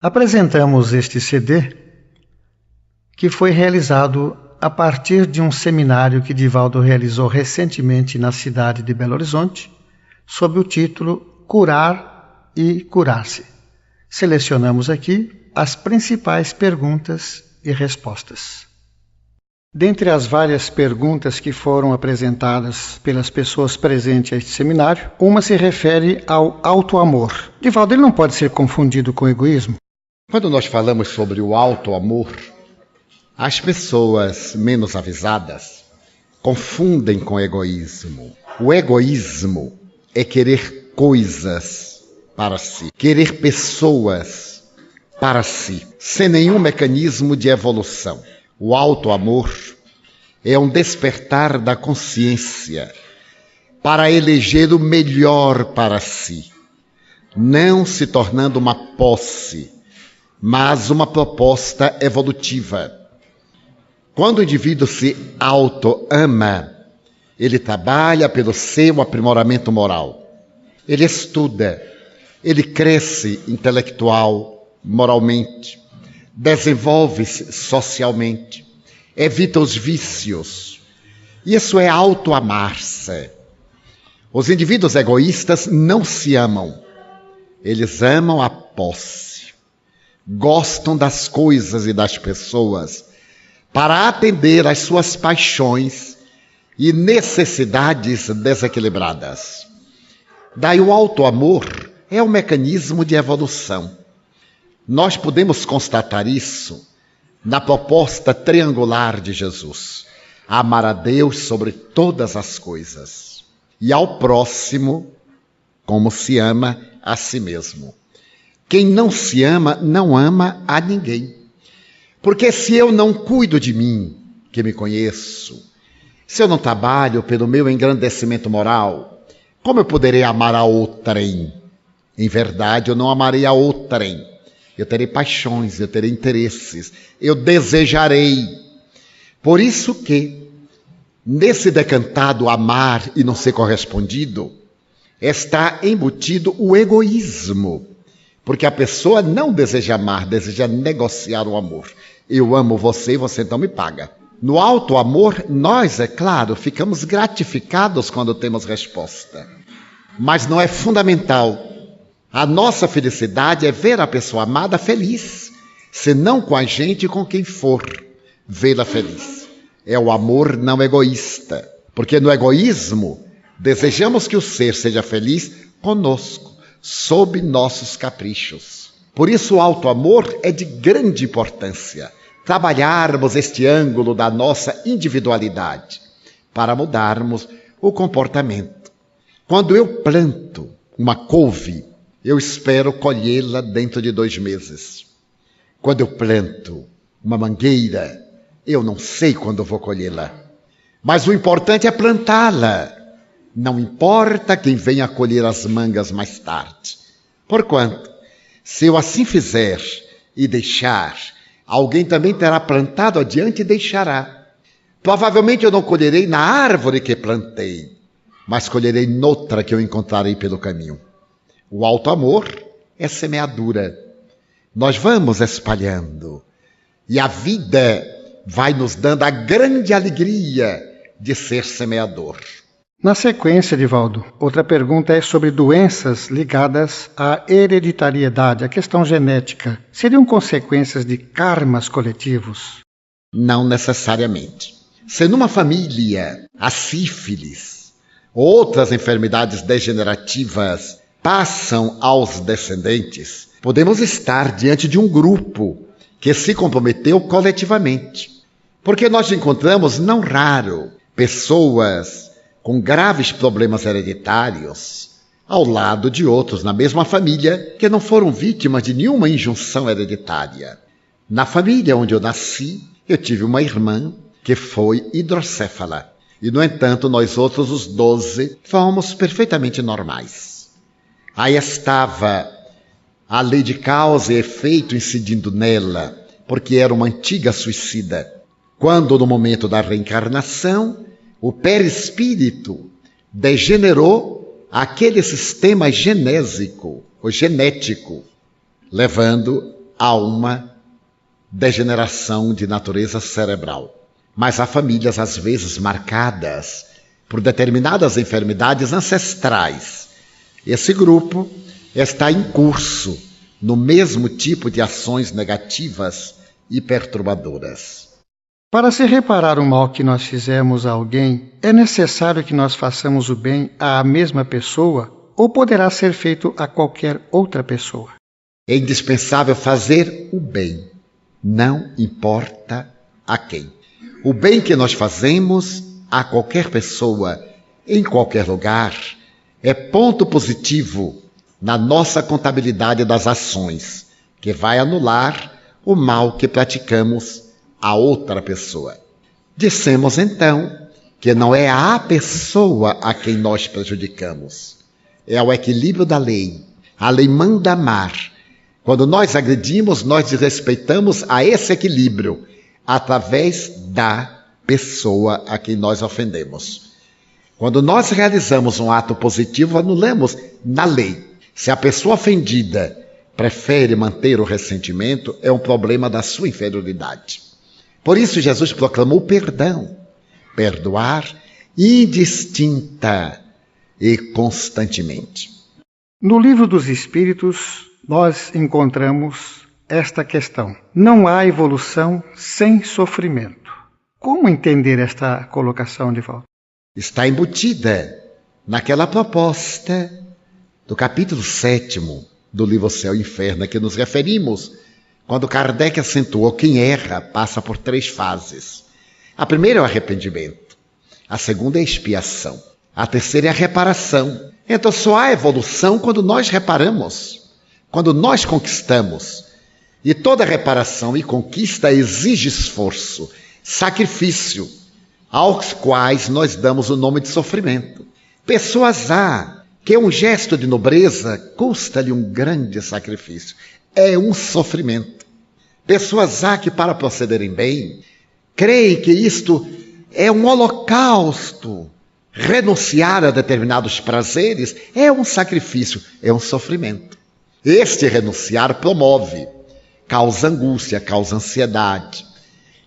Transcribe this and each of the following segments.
Apresentamos este CD que foi realizado a partir de um seminário que Divaldo realizou recentemente na cidade de Belo Horizonte, sob o título Curar e Curar-se. Selecionamos aqui as principais perguntas e respostas. Dentre as várias perguntas que foram apresentadas pelas pessoas presentes a este seminário, uma se refere ao auto-amor. Divaldo, ele não pode ser confundido com egoísmo? Quando nós falamos sobre o auto-amor, as pessoas menos avisadas confundem com egoísmo. O egoísmo é querer coisas para si, querer pessoas para si, sem nenhum mecanismo de evolução. O auto-amor é um despertar da consciência para eleger o melhor para si, não se tornando uma posse, mas uma proposta evolutiva. Quando o indivíduo se auto-ama, ele trabalha pelo seu aprimoramento moral. Ele estuda, ele cresce intelectual, moralmente, desenvolve-se socialmente, evita os vícios. Isso é auto-amar-se. Os indivíduos egoístas não se amam, eles amam a posse. Gostam das coisas e das pessoas para atender às suas paixões e necessidades desequilibradas. Daí o auto-amor é um mecanismo de evolução. Nós podemos constatar isso na proposta triangular de Jesus: amar a Deus sobre todas as coisas e ao próximo como se ama a si mesmo. Quem não se ama, não ama a ninguém. Porque se eu não cuido de mim, que me conheço, se eu não trabalho pelo meu engrandecimento moral, como eu poderei amar a outrem? Em verdade, eu não amarei a outrem. Eu terei paixões, eu terei interesses, eu desejarei. Por isso que, nesse decantado amar e não ser correspondido, está embutido o egoísmo. Porque a pessoa não deseja amar, deseja negociar o amor. Eu amo você e você então me paga. No auto-amor, nós, é claro, ficamos gratificados quando temos resposta. Mas não é fundamental. A nossa felicidade é ver a pessoa amada feliz, se não com a gente, com quem for vê-la feliz. É o amor não egoísta. Porque no egoísmo, desejamos que o ser seja feliz conosco, sob nossos caprichos. Por isso o auto-amor é de grande importância. Trabalharmos este ângulo da nossa individualidade para mudarmos o comportamento. Quando eu planto uma couve, eu espero colhê-la dentro de 2 meses. Quando eu planto uma mangueira, eu não sei quando vou colhê-la. Mas o importante é plantá-la. Não importa quem venha colher as mangas mais tarde. Porquanto, se eu assim fizer e deixar, alguém também terá plantado adiante e deixará. Provavelmente eu não colherei na árvore que plantei, mas colherei noutra que eu encontrarei pelo caminho. O auto-amor é semeadura. Nós vamos espalhando. E a vida vai nos dando a grande alegria de ser semeador. Na sequência, Divaldo, outra pergunta é sobre doenças ligadas à hereditariedade, à questão genética. Seriam consequências de karmas coletivos? Não necessariamente. Se numa família a sífilis, outras enfermidades degenerativas passam aos descendentes, podemos estar diante de um grupo que se comprometeu coletivamente. Porque nós encontramos, não raro, pessoas com graves problemas hereditários, ao lado de outros na mesma família que não foram vítimas de nenhuma injunção hereditária. Na família onde eu nasci, eu tive uma irmã que foi hidrocéfala. E, no entanto, nós outros, os 12, fomos perfeitamente normais. Aí estava a lei de causa e efeito incidindo nela, porque era uma antiga suicida. Quando, no momento da reencarnação, o perispírito degenerou aquele sistema genésico, ou genético, levando a uma degeneração de natureza cerebral. Mas há famílias, às vezes, marcadas por determinadas enfermidades ancestrais. Esse grupo está em curso no mesmo tipo de ações negativas e perturbadoras. Para se reparar o mal que nós fizemos a alguém, é necessário que nós façamos o bem à mesma pessoa ou poderá ser feito a qualquer outra pessoa? É indispensável fazer o bem, não importa a quem. O bem que nós fazemos a qualquer pessoa, em qualquer lugar, é ponto positivo na nossa contabilidade das ações, que vai anular o mal que praticamos a outra pessoa. Dissemos então que não é a pessoa a quem nós prejudicamos, é o equilíbrio da lei. A lei manda amar. Quando nós agredimos, nós desrespeitamos a esse equilíbrio através da pessoa a quem nós ofendemos. Quando nós realizamos um ato positivo, anulamos na lei. Se a pessoa ofendida prefere manter o ressentimento, é um problema da sua inferioridade. Por isso Jesus proclamou o perdão, perdoar indistinta e constantemente. No Livro dos Espíritos, nós encontramos esta questão. Não há evolução sem sofrimento. Como entender esta colocação de volta? Está embutida naquela proposta do capítulo 7 do livro Céu e Inferno, a que nos referimos, quando Kardec acentuou: quem erra passa por 3 fases. A primeira é o arrependimento, a segunda é a expiação, a terceira é a reparação. Então só há evolução quando nós reparamos, quando nós conquistamos. E toda reparação e conquista exige esforço, sacrifício, aos quais nós damos o nome de sofrimento. Pessoas há que um gesto de nobreza custa-lhe um grande sacrifício. É um sofrimento. Pessoas há que, para procederem bem, creem que isto é um holocausto. Renunciar a determinados prazeres é um sacrifício, é um sofrimento. Este renunciar promove, causa angústia, causa ansiedade,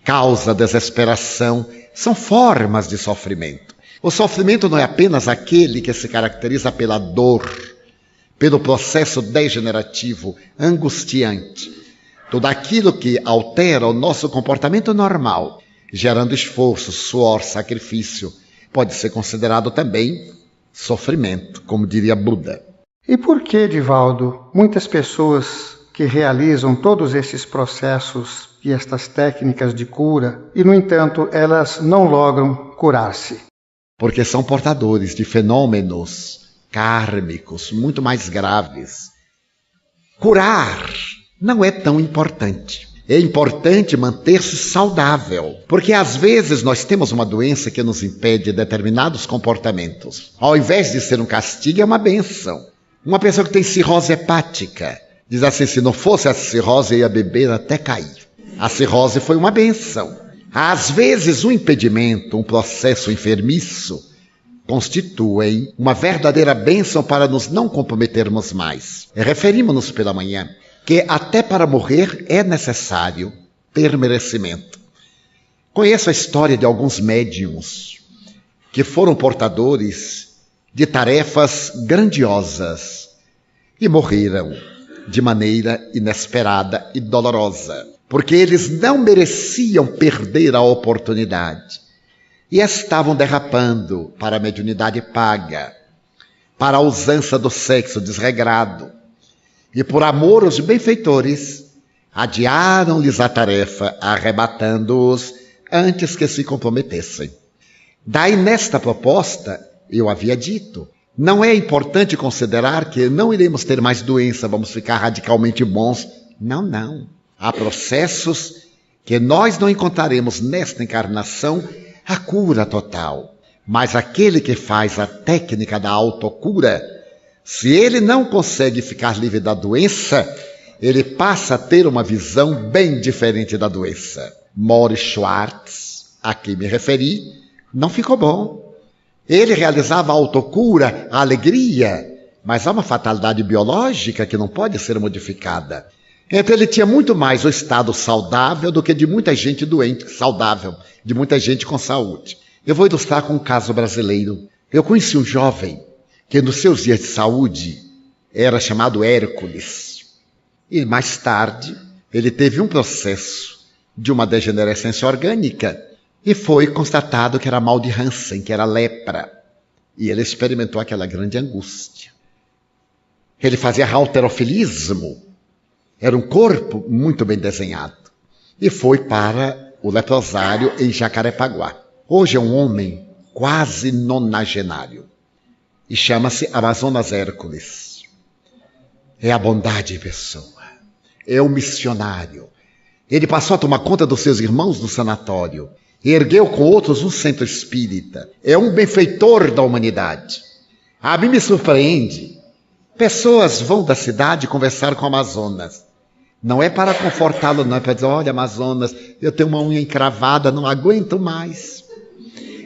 causa desesperação. São formas de sofrimento. O sofrimento não é apenas aquele que se caracteriza pela dor, pelo processo degenerativo, angustiante. Tudo aquilo que altera o nosso comportamento normal, gerando esforço, suor, sacrifício, pode ser considerado também sofrimento, como diria Buda. E por que, Divaldo, muitas pessoas que realizam todos esses processos e estas técnicas de cura, e, no entanto, elas não logram curar-se? Porque são portadores de fenômenos kármicos muito mais graves. Curar não é tão importante. É importante manter-se saudável, porque às vezes nós temos uma doença que nos impede determinados comportamentos. Ao invés de ser um castigo, é uma bênção. Uma pessoa que tem cirrose hepática diz assim: se não fosse a cirrose, eu ia beber até cair. A cirrose foi uma bênção. Às vezes, um impedimento, um processo enfermiço, constituem uma verdadeira bênção para nos não comprometermos mais. Referimos-nos pela manhã que até para morrer é necessário ter merecimento. Conheço a história de alguns médiuns que foram portadores de tarefas grandiosas e morreram de maneira inesperada e dolorosa, porque eles não mereciam perder a oportunidade e estavam derrapando para a mediunidade paga, para a usança do sexo desregrado, e por amor aos benfeitores, adiaram-lhes a tarefa, arrebatando-os antes que se comprometessem. Daí, nesta proposta, eu havia dito, não é importante considerar que não iremos ter mais doença, vamos ficar radicalmente bons. Não, não. Há processos que nós não encontraremos nesta encarnação a cura total. Mas aquele que faz a técnica da autocura, se ele não consegue ficar livre da doença, ele passa a ter uma visão bem diferente da doença. Maurice Schwartz, a quem me referi, não ficou bom. Ele realizava a autocura, a alegria, mas há uma fatalidade biológica que não pode ser modificada. Então ele tinha muito mais o estado saudável do que de muita gente doente, saudável, de muita gente com saúde. Eu vou ilustrar com um caso brasileiro. Eu conheci um jovem que nos seus dias de saúde era chamado Hércules. E mais tarde ele teve um processo de uma degenerescência orgânica e foi constatado que era mal de Hansen, que era lepra. E ele experimentou aquela grande angústia. Ele fazia halterofilismo. Era um corpo muito bem desenhado. E foi para o leprosário em Jacarepaguá. Hoje é um homem quase nonagenário. E chama-se Amazonas Hércules. É a bondade em pessoa. É o missionário. Ele passou a tomar conta dos seus irmãos no sanatório. E ergueu com outros um centro espírita. É um benfeitor da humanidade. A mim me surpreende. Pessoas vão da cidade conversar com o Amazonas. Não é para confortá-lo, não. É para dizer, olha, Amazonas, eu tenho uma unha encravada, não aguento mais.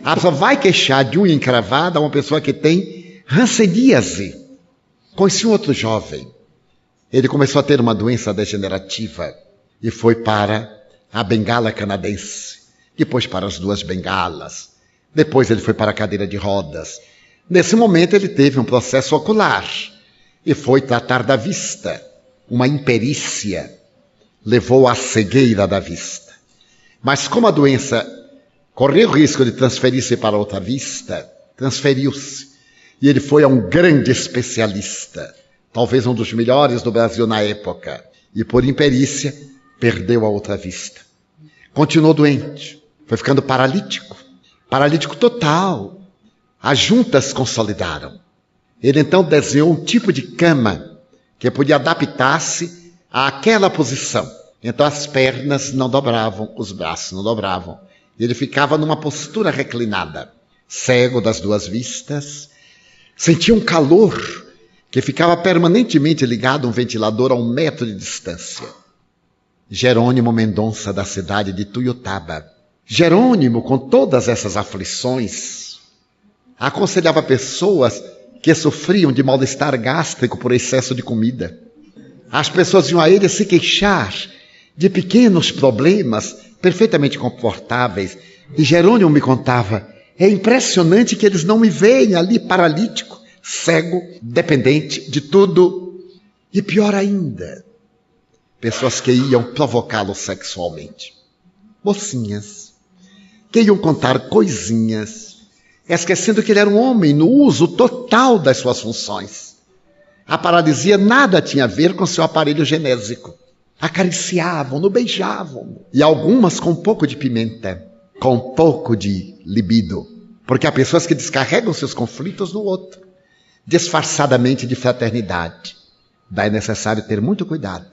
A pessoa vai queixar de unha encravada a uma pessoa que tem hanseníase. Conheci um outro jovem. Ele começou a ter uma doença degenerativa e foi para a bengala canadense. Depois para as 2 bengalas. Depois ele foi para a cadeira de rodas. Nesse momento ele teve um processo ocular e foi tratar da vista. Uma imperícia levou à cegueira da vista. Mas como a doença correu o risco de transferir-se para outra vista, transferiu-se. E ele foi a um grande especialista, talvez um dos melhores do Brasil na época. E por imperícia, perdeu a outra vista. Continuou doente, foi ficando paralítico. Paralítico total. As juntas consolidaram. Ele então desenhou um tipo de cama que podia adaptar-se àquela posição. Então as pernas não dobravam, os braços não dobravam. E ele ficava numa postura reclinada, cego das 2 vistas, sentia um calor que ficava permanentemente ligado a um ventilador a 1 metro de distância. Jerônimo Mendonça, da cidade de Tuiutaba. Jerônimo, com todas essas aflições, aconselhava pessoas que sofriam de mal-estar gástrico por excesso de comida. As pessoas iam a ele se queixar de pequenos problemas perfeitamente confortáveis. E Jerônimo me contava, é impressionante que eles não me veem ali paralítico, cego, dependente de tudo. E pior ainda, pessoas que iam provocá-lo sexualmente. Mocinhas, que iam contar coisinhas, esquecendo que ele era um homem no uso total das suas funções. A paralisia nada tinha a ver com seu aparelho genésico. Acariciavam-no, beijavam-no. E algumas com um pouco de pimenta, com um pouco de libido. Porque há pessoas que descarregam seus conflitos no outro, disfarçadamente de fraternidade. Daí é necessário ter muito cuidado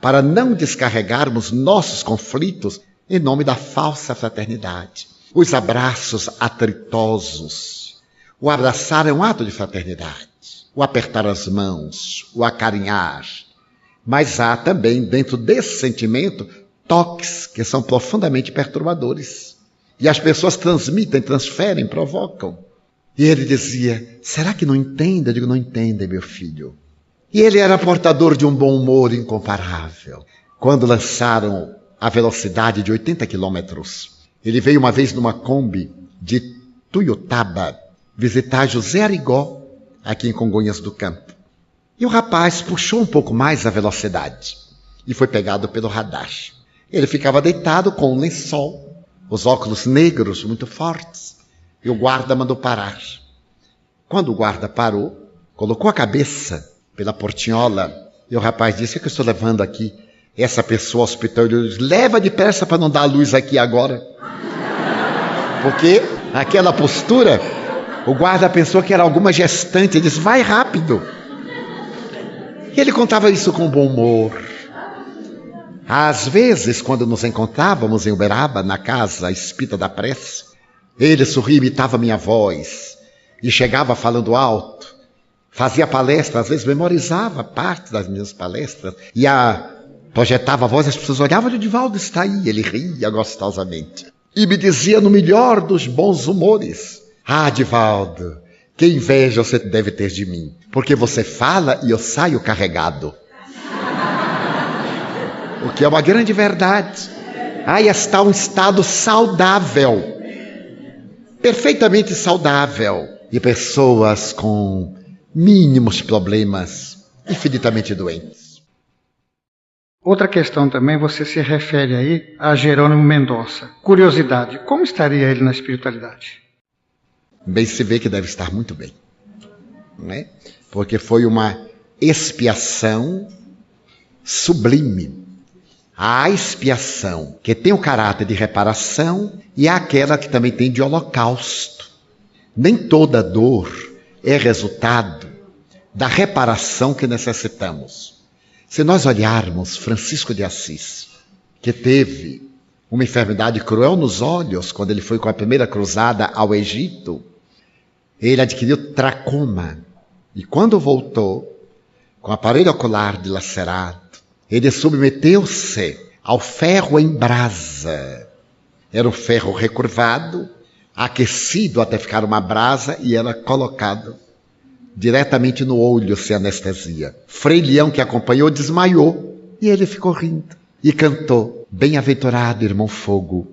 para não descarregarmos nossos conflitos em nome da falsa fraternidade. Os abraços atritosos. O abraçar é um ato de fraternidade. O apertar as mãos, o acarinhar. Mas há também, dentro desse sentimento, toques que são profundamente perturbadores. E as pessoas transmitem, transferem, provocam. E ele dizia, será que não entende? Eu digo, não entende, meu filho. E ele era portador de um bom humor incomparável. Quando lançaram a velocidade de 80 quilômetros, ele veio uma vez numa Kombi de Tuiutaba visitar José Arigó, aqui em Congonhas do Campo. E o rapaz puxou um pouco mais a velocidade e foi pegado pelo radar. Ele ficava deitado com um lençol, os óculos negros muito fortes, e o guarda mandou parar. Quando o guarda parou, colocou a cabeça pela portinhola, e o rapaz disse, o que eu estou levando aqui essa pessoa ao hospital? Ele disse, leva depressa para não dar a luz aqui agora. Porque aquela postura, o guarda pensou que era alguma gestante, ele disse, vai rápido. E ele contava isso com bom humor. Às vezes, quando nos encontrávamos em Uberaba, na casa Espírita da Prece, ele sorria, imitava minha voz e chegava falando alto, fazia palestra, às vezes memorizava parte das minhas palestras e projetava a voz, as pessoas olhavam, o Divaldo está aí, ele ria gostosamente e me dizia no melhor dos bons humores, Divaldo, que inveja você deve ter de mim, porque você fala e eu saio carregado. o que é uma grande verdade. Aí está um estado saudável, perfeitamente saudável, e pessoas com mínimos problemas, infinitamente doentes. Outra questão também, você se refere aí a Jerônimo Mendonça. Curiosidade, como estaria ele na espiritualidade? Bem se vê que deve estar muito bem, né? Porque foi uma expiação sublime. Há a expiação que tem o caráter de reparação e há aquela que também tem de holocausto. Nem toda dor é resultado da reparação que necessitamos. Se nós olharmos Francisco de Assis, que teve uma enfermidade cruel nos olhos quando ele foi com a primeira cruzada ao Egito, ele adquiriu tracoma e quando voltou, com o aparelho ocular dilacerado, ele submeteu-se ao ferro em brasa. Era um ferro recurvado, aquecido até ficar uma brasa e era colocado diretamente no olho sem anestesia. Frei Leão, que acompanhou, desmaiou e ele ficou rindo e cantou: bem-aventurado irmão Fogo,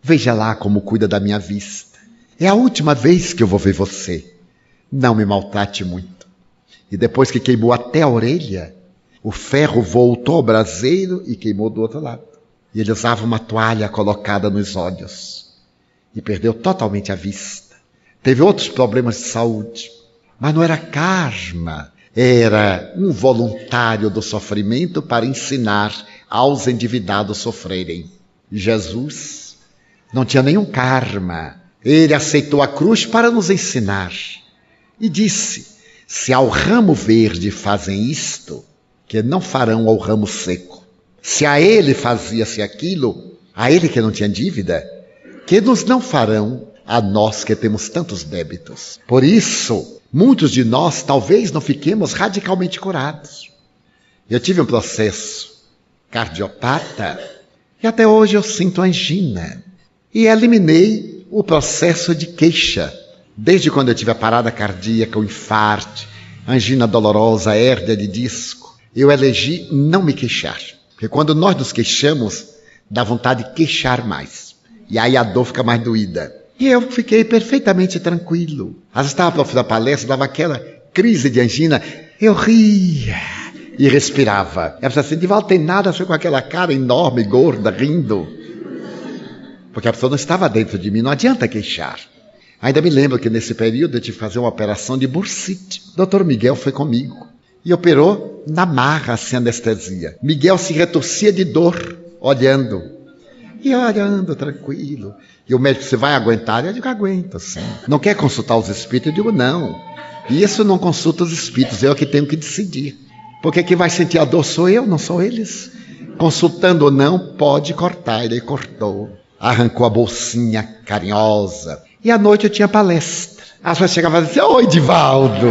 veja lá como cuida da minha vista. É a última vez que eu vou ver você. Não me maltrate muito. E depois que queimou até a orelha, o ferro voltou ao braseiro e queimou do outro lado. E ele usava uma toalha colocada nos olhos. E perdeu totalmente a vista. Teve outros problemas de saúde. Mas não era karma. Era um voluntário do sofrimento para ensinar aos endividados sofrerem. Jesus não tinha nenhum karma. Ele aceitou a cruz para nos ensinar. E disse: se ao ramo verde fazem isto, que não farão ao ramo seco. Se a ele fazia-se aquilo, a ele que não tinha dívida, que nos não farão a nós que temos tantos débitos. Por isso, muitos de nós talvez não fiquemos radicalmente curados. Eu tive um processo cardiopata e até hoje eu sinto angina. E eliminei o processo de queixa. Desde quando eu tive a parada cardíaca, o infarto, angina dolorosa, hérnia de disco, eu elegi não me queixar. Porque quando nós nos queixamos, dá vontade de queixar mais. E aí a dor fica mais doída. E eu fiquei perfeitamente tranquilo. Às vezes estava para o fim da palestra, dava aquela crise de angina, eu ria e respirava. Eu pensava assim, Divaldo, tem nada a ver com aquela cara enorme, gorda, rindo. Porque a pessoa não estava dentro de mim, não adianta queixar. Ainda me lembro que nesse período eu tive que fazer uma operação de bursite. O Dr. Miguel foi comigo e operou na marra, sem anestesia. Miguel se retorcia de dor, olhando. E olhando, tranquilo. E o médico, você vai aguentar? Eu digo, aguento, sim. Não quer consultar os espíritos? Eu digo, não. E isso não consulta os espíritos, eu que tenho que decidir. Porque quem vai sentir a dor sou eu, não são eles. Consultando ou não, pode cortar. Ele cortou. Arrancou a bolsinha carinhosa. E à noite eu tinha palestra. As pessoas chegavam e diziam, oi, Divaldo.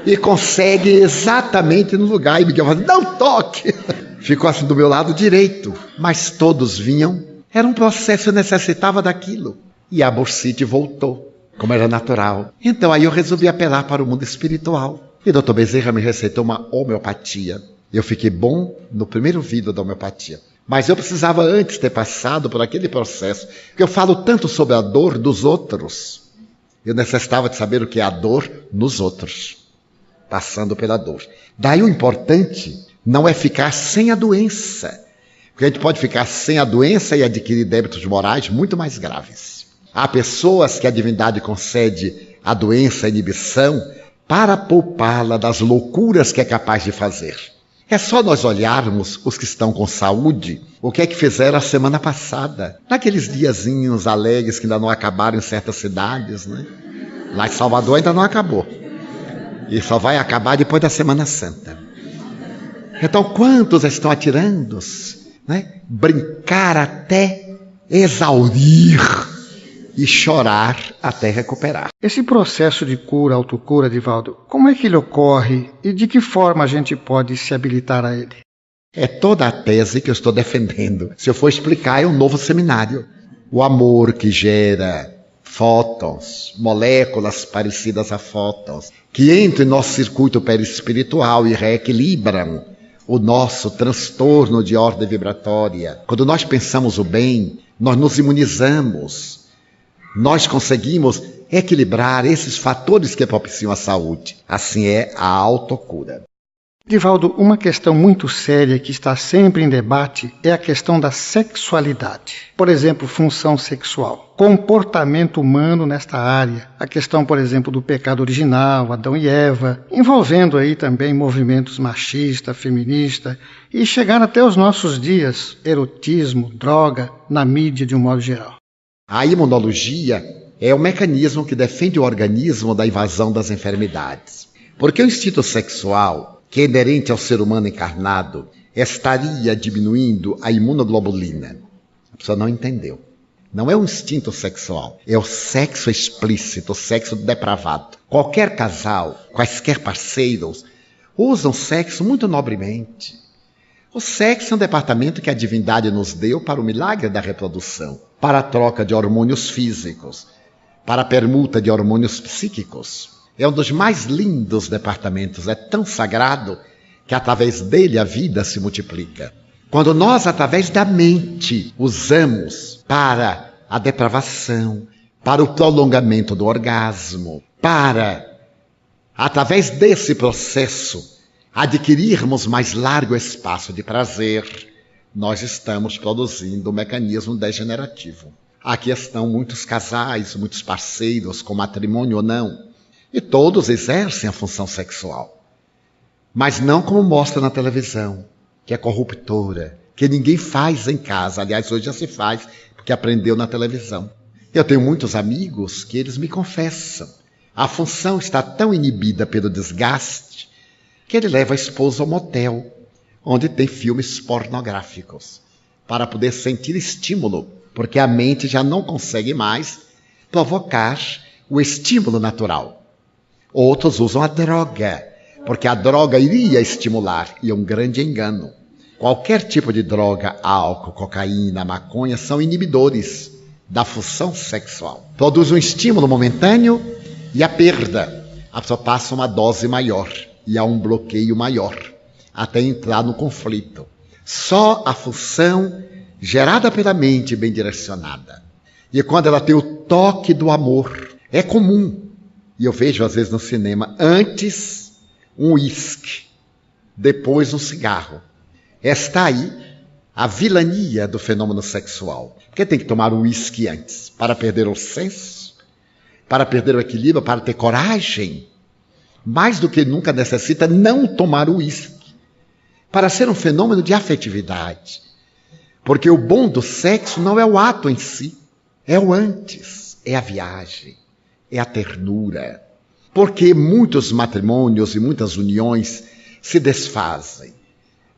E consegue exatamente no lugar. E Miguel falava, não toque. Ficou assim do meu lado direito. Mas todos vinham. Era um processo, eu necessitava daquilo. E a bursite voltou, como era natural. Então aí eu resolvi apelar para o mundo espiritual. E o Dr. Bezerra me receitou uma homeopatia. Eu fiquei bom no primeiro vidro da homeopatia. Mas eu precisava antes ter passado por aquele processo. Porque eu falo tanto sobre a dor dos outros. Eu necessitava de saber o que é a dor nos outros. Passando pela dor. Daí o importante não é ficar sem a doença. Porque a gente pode ficar sem a doença e adquirir débitos morais muito mais graves. Há pessoas que a divindade concede a doença, a inibição, para poupá-la das loucuras que é capaz de fazer. É só nós olharmos os que estão com saúde, o que é que fizeram a semana passada, naqueles diazinhos alegres que ainda não acabaram em certas cidades, né? Lá em Salvador ainda não acabou. E só vai acabar depois da Semana Santa. Então, quantos estão atirando-se, né? Brincar até exaurir e chorar até recuperar. Esse processo de cura, autocura, Divaldo, como é que ele ocorre e de que forma a gente pode se habilitar a ele? É toda a tese que eu estou defendendo. Se eu for explicar, é um novo seminário. O amor que gera fótons, moléculas parecidas a fótons, que entram em nosso circuito perispiritual e reequilibram o nosso transtorno de ordem vibratória. Quando nós pensamos o bem, nós nos imunizamos. Nós conseguimos equilibrar esses fatores que propiciam a saúde. Assim é a autocura. Divaldo, uma questão muito séria que está sempre em debate é a questão da sexualidade. Por exemplo, função sexual, comportamento humano nesta área. A questão, por exemplo, do pecado original, Adão e Eva, envolvendo aí também movimentos machista, feminista e chegar até os nossos dias, erotismo, droga, na mídia de um modo geral. A imunologia é o mecanismo que defende o organismo da invasão das enfermidades. Porque o instinto sexual, que é inerente ao ser humano encarnado, estaria diminuindo a imunoglobulina. A pessoa não entendeu. Não é o instinto sexual, é o sexo explícito, o sexo depravado. Qualquer casal, quaisquer parceiros, usam sexo muito nobremente. O sexo é um departamento que a divindade nos deu para o milagre da reprodução, para a troca de hormônios físicos, para a permuta de hormônios psíquicos. É um dos mais lindos departamentos, é tão sagrado que através dele a vida se multiplica. Quando nós, através da mente, usamos para a depravação, para o prolongamento do orgasmo, para, através desse processo, adquirirmos mais largo espaço de prazer, nós estamos produzindo um mecanismo degenerativo. Aqui estão muitos casais, muitos parceiros, com matrimônio ou não, e todos exercem a função sexual, mas não como mostra na televisão, que é corruptora, que ninguém faz em casa. Aliás, hoje já se faz, porque aprendeu na televisão. Eu tenho muitos amigos que eles me confessam. A função está tão inibida pelo desgaste que ele leva a esposa ao motel, onde tem filmes pornográficos, para poder sentir estímulo, porque a mente já não consegue mais provocar o estímulo natural. Outros usam a droga, porque a droga iria estimular, e é um grande engano. Qualquer tipo de droga, álcool, cocaína, maconha, são inibidores da função sexual. Produz um estímulo momentâneo e a perda. A pessoa passa uma dose maior e há um bloqueio maior, até entrar no conflito. Só a função gerada pela mente bem direcionada. E quando ela tem o toque do amor, é comum. E eu vejo às vezes no cinema, antes um uísque, depois um cigarro. Está aí a vilania do fenômeno sexual. Porque tem que tomar o uísque antes, para perder o senso, para perder o equilíbrio, para ter coragem. Mais do que nunca necessita não tomar o uísque, para ser um fenômeno de afetividade. Porque o bom do sexo não é o ato em si, é o antes, é a viagem. É a ternura. Porque muitos matrimônios e muitas uniões se desfazem.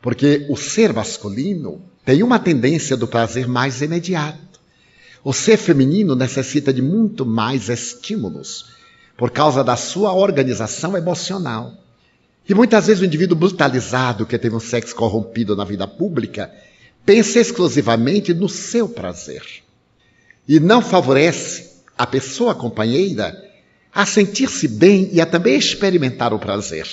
Porque o ser masculino tem uma tendência do prazer mais imediato. O ser feminino necessita de muito mais estímulos, por causa da sua organização emocional. E muitas vezes o indivíduo brutalizado, que teve um sexo corrompido na vida pública, pensa exclusivamente no seu prazer. E não favorece a pessoa companheira a sentir-se bem e a também experimentar o prazer.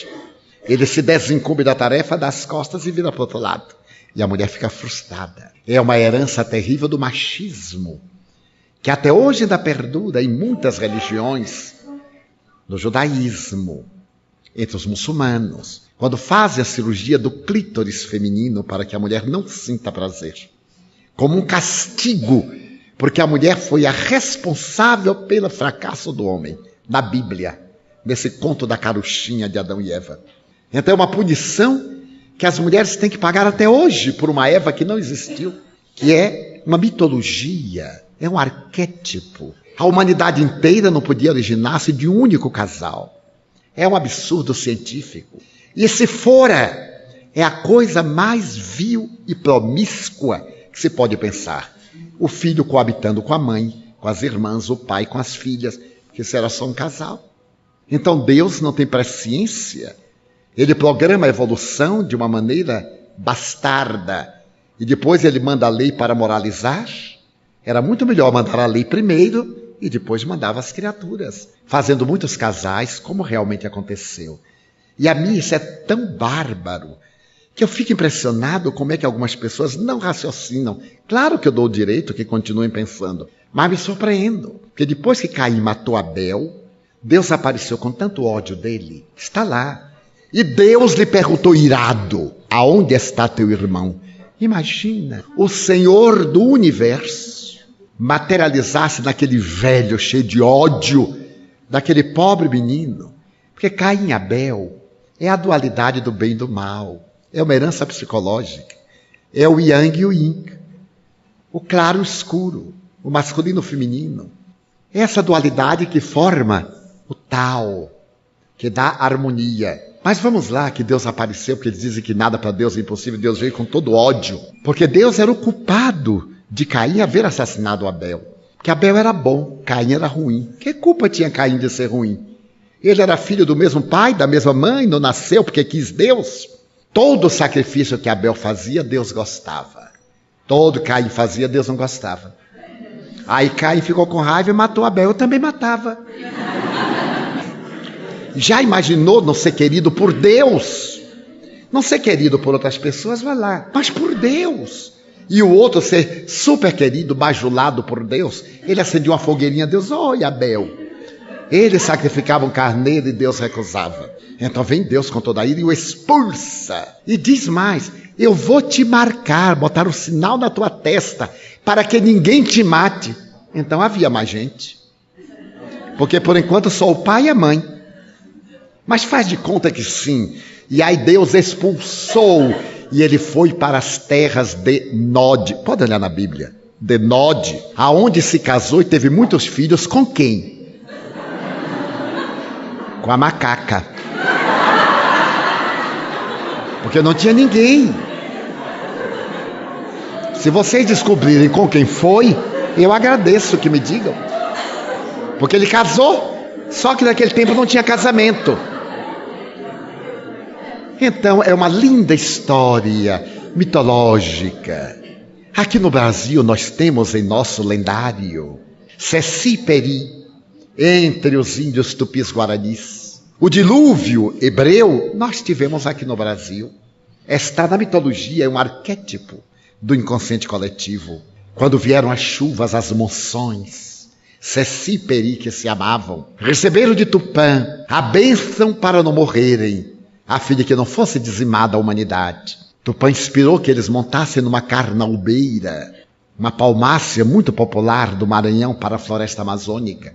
Ele se desincumbe da tarefa, das costas e vira para o outro lado. E a mulher fica frustrada. É uma herança terrível do machismo, que até hoje ainda perdura em muitas religiões, no judaísmo, entre os muçulmanos, quando fazem a cirurgia do clítoris feminino para que a mulher não sinta prazer, como um castigo, porque a mulher foi a responsável pelo fracasso do homem, na Bíblia, nesse conto da carochinha de Adão e Eva. Então é uma punição que as mulheres têm que pagar até hoje por uma Eva que não existiu, que é uma mitologia, é um arquétipo. A humanidade inteira não podia originar-se de um único casal. É um absurdo científico. E se fora, é a coisa mais vil e promíscua que se pode pensar. O filho coabitando com a mãe, com as irmãs, o pai com as filhas, que isso era só um casal. Então Deus não tem presciência. Ele programa a evolução de uma maneira bastarda. E depois ele manda a lei para moralizar. Era muito melhor mandar a lei primeiro e depois mandava as criaturas, fazendo muitos casais, como realmente aconteceu. E a mim isso é tão bárbaro, que eu fico impressionado como é que algumas pessoas não raciocinam. Claro que eu dou o direito que continuem pensando, mas me surpreendo, porque depois que Caim matou Abel, Deus apareceu com tanto ódio dele, está lá. E Deus lhe perguntou irado, aonde está teu irmão? Imagina, o Senhor do universo materializar-se naquele velho cheio de ódio, daquele pobre menino. Porque Caim e Abel é a dualidade do bem e do mal, é uma herança psicológica, é o yang e o yin, o claro e o escuro, o masculino e o feminino. É essa dualidade que forma o Tao, que dá harmonia. Mas vamos lá, que Deus apareceu, porque eles dizem que nada para Deus é impossível. Deus veio com todo ódio, porque Deus era o culpado de Caim haver assassinado Abel. Que Abel era bom, Caim era ruim. Que culpa tinha Caim de ser ruim? Ele era filho do mesmo pai, da mesma mãe, não nasceu porque quis Deus. Todo sacrifício que Abel fazia, Deus gostava. Todo Caim fazia, Deus não gostava. Aí Caim ficou com raiva e matou Abel. Eu também matava. Já imaginou não ser querido por Deus? Não ser querido por outras pessoas, vai lá, mas por Deus. E o outro ser super querido, bajulado por Deus. Ele acendia uma fogueirinha, Deus, oi Abel. Ele sacrificava um carneiro e Deus recusava. Então vem Deus com toda a ira e o expulsa. E diz mais, eu vou te marcar, botar o sinal na tua testa, para que ninguém te mate. Então havia mais gente. Porque por enquanto só o pai e a mãe. Mas faz de conta que sim. E aí Deus expulsou. E ele foi para as terras de Nod. Pode olhar na Bíblia. De Nod. Aonde se casou e teve muitos filhos. Com quem? Com a macaca. Porque não tinha ninguém. Se vocês descobrirem com quem foi, eu agradeço que me digam. Porque ele casou. Só que naquele tempo não tinha casamento. Então, é uma linda história mitológica. Aqui no Brasil, nós temos em nosso lendário Saci-Pererê, entre os índios tupis-guaranis. O dilúvio hebreu, nós tivemos aqui no Brasil. Está na mitologia, é um arquétipo do inconsciente coletivo. Quando vieram as chuvas, as monções, Saci-Pererê, que se amavam, receberam de Tupã a bênção para não morrerem, a fim de que não fosse dizimada a humanidade. Tupã inspirou que eles montassem numa carnaubeira, uma palmácia muito popular do Maranhão para a floresta amazônica.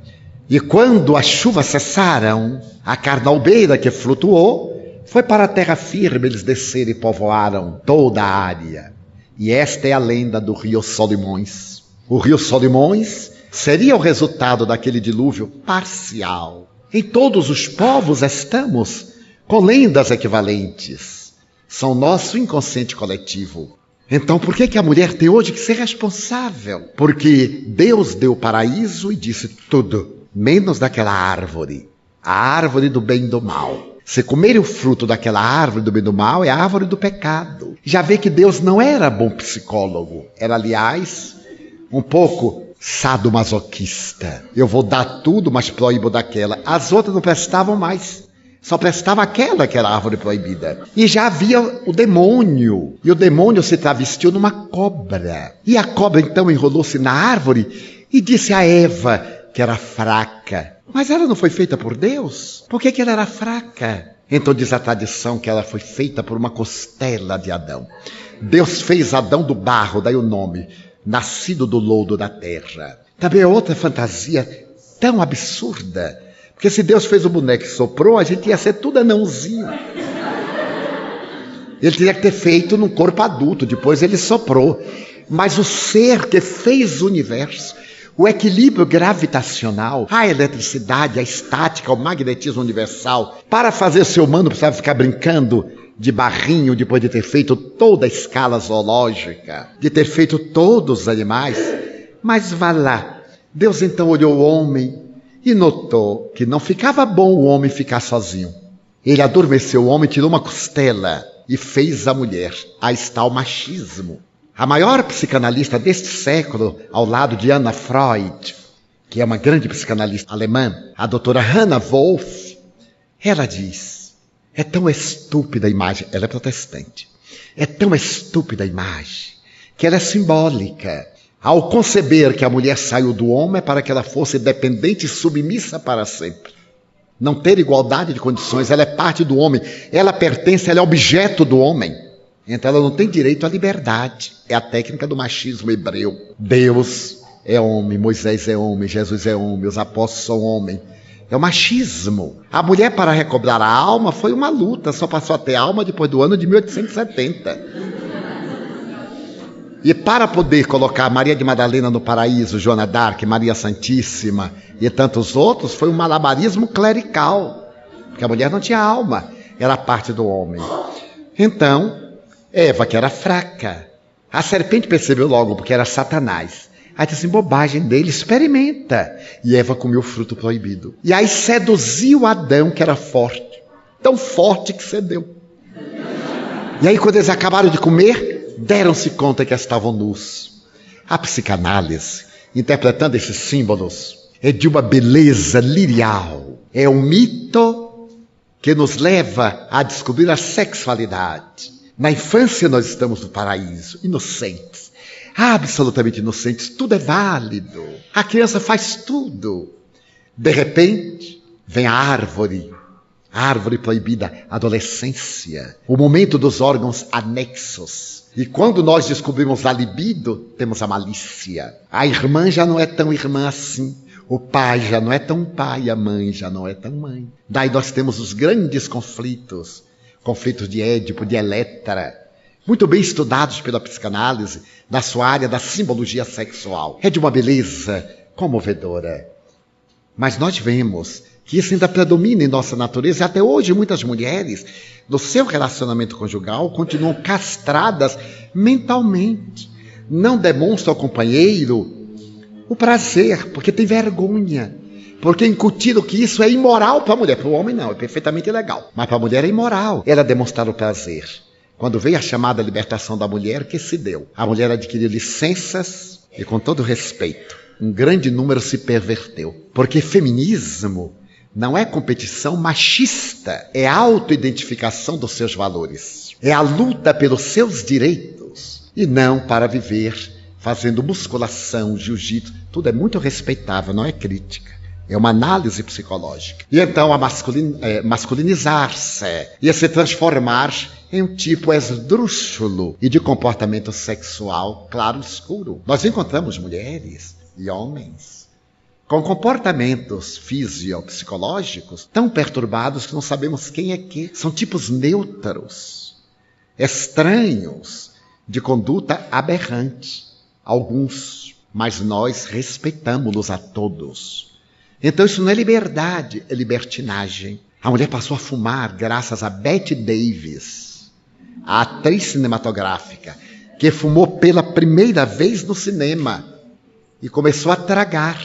E quando as chuvas cessaram, a carnaubeira que flutuou foi para a terra firme, eles desceram e povoaram toda a área. E esta é a lenda do rio Solimões. O rio Solimões seria o resultado daquele dilúvio parcial. Em todos os povos estamos com lendas equivalentes. São nosso inconsciente coletivo. Então, por que a mulher tem hoje que ser responsável? Porque Deus deu o paraíso e disse tudo, menos daquela árvore. A árvore do bem e do mal. Se comerem o fruto daquela árvore do bem e do mal, é a árvore do pecado. Já vê que Deus não era bom psicólogo. Era, aliás, um pouco sadomasoquista. Eu vou dar tudo, mas proíbo daquela. As outras não prestavam mais. Só prestava aquela que era a árvore proibida. E já havia o demônio. E o demônio se travestiu numa cobra. E a cobra então enrolou-se na árvore e disse a Eva que era fraca. Mas ela não foi feita por Deus? Por que ela era fraca? Então diz a tradição que ela foi feita por uma costela de Adão. Deus fez Adão do barro, daí o nome, nascido do lodo da terra. Também é outra fantasia tão absurda. Porque se Deus fez o boneco e soprou, a gente ia ser tudo anãozinho. Ele teria que ter feito num corpo adulto, depois ele soprou. Mas o ser que fez o universo, o equilíbrio gravitacional, a eletricidade, a estática, o magnetismo universal, para fazer o ser humano precisava ficar brincando de barrinho depois de ter feito toda a escala zoológica, de ter feito todos os animais. Mas vá lá, Deus então olhou o homem e notou que não ficava bom o homem ficar sozinho. Ele adormeceu o homem, tirou uma costela e fez a mulher. Aí está o machismo. A maior psicanalista deste século, ao lado de Anna Freud, que é uma grande psicanalista alemã, a doutora Hannah Wolff, ela diz, é tão estúpida a imagem, ela é protestante, É tão estúpida a imagem que ela é simbólica. Ao conceber que a mulher saiu do homem é para que ela fosse dependente e submissa para sempre. Não ter igualdade de condições, ela é parte do homem, ela pertence, ela é objeto do homem. Então ela não tem direito à liberdade. É a técnica do machismo hebreu. Deus é homem, Moisés é homem, Jesus é homem, os apóstolos são homens. É o machismo. A mulher, para recobrar a alma, foi uma luta, só passou a ter alma depois do ano de 1870. E para poder colocar Maria de Madalena no paraíso, Joana d'Arc, Maria Santíssima e tantos outros, foi um malabarismo clerical, porque a mulher não tinha alma, era parte do homem. Então, Eva, que era fraca, a serpente percebeu logo, porque era Satanás. Aí disse assim, bobagem dele, experimenta. E Eva comeu o fruto proibido. E aí seduziu Adão, que era forte, tão forte que cedeu. E aí quando eles acabaram de comer, deram-se conta que estavam nus. A psicanálise, interpretando esses símbolos, é de uma beleza lirial. É um mito que nos leva a descobrir a sexualidade. Na infância nós estamos no paraíso, inocentes, absolutamente inocentes, tudo é válido. A criança faz tudo. De repente, vem a árvore proibida, adolescência, o momento dos órgãos anexos. E quando nós descobrimos a libido, temos a malícia. A irmã já não é tão irmã assim. O pai já não é tão pai, a mãe já não é tão mãe. Daí nós temos os grandes conflitos de Édipo, de Eletra, muito bem estudados pela psicanálise, na sua área da simbologia sexual. É de uma beleza comovedora. Mas nós vemos que isso ainda predomina em nossa natureza. Até hoje, muitas mulheres, no seu relacionamento conjugal, continuam castradas mentalmente. Não demonstram ao companheiro o prazer, porque tem vergonha. Porque incutiram que isso é imoral para a mulher. Para o homem não, é perfeitamente legal. Mas para a mulher é imoral ela demonstrar o prazer. Quando veio a chamada libertação da mulher, que se deu? A mulher adquiriu licenças e, com todo respeito, um grande número se perverteu. Porque feminismo não é competição machista, é a autoidentificação dos seus valores. É a luta pelos seus direitos e não para viver fazendo musculação, jiu-jitsu. Tudo é muito respeitável, não é crítica. É uma análise psicológica. E então a masculinizar-se ia se transformar em um tipo esdrúxulo e de comportamento sexual claro e escuro. Nós encontramos mulheres e homens com comportamentos fisiopsicológicos tão perturbados que não sabemos quem é que. São tipos neutros, estranhos, de conduta aberrante. Alguns, mas nós respeitamos-los a todos. Então isso não é liberdade, é libertinagem. A mulher passou a fumar graças a Bette Davis, a atriz cinematográfica, que fumou pela primeira vez no cinema e começou a tragar.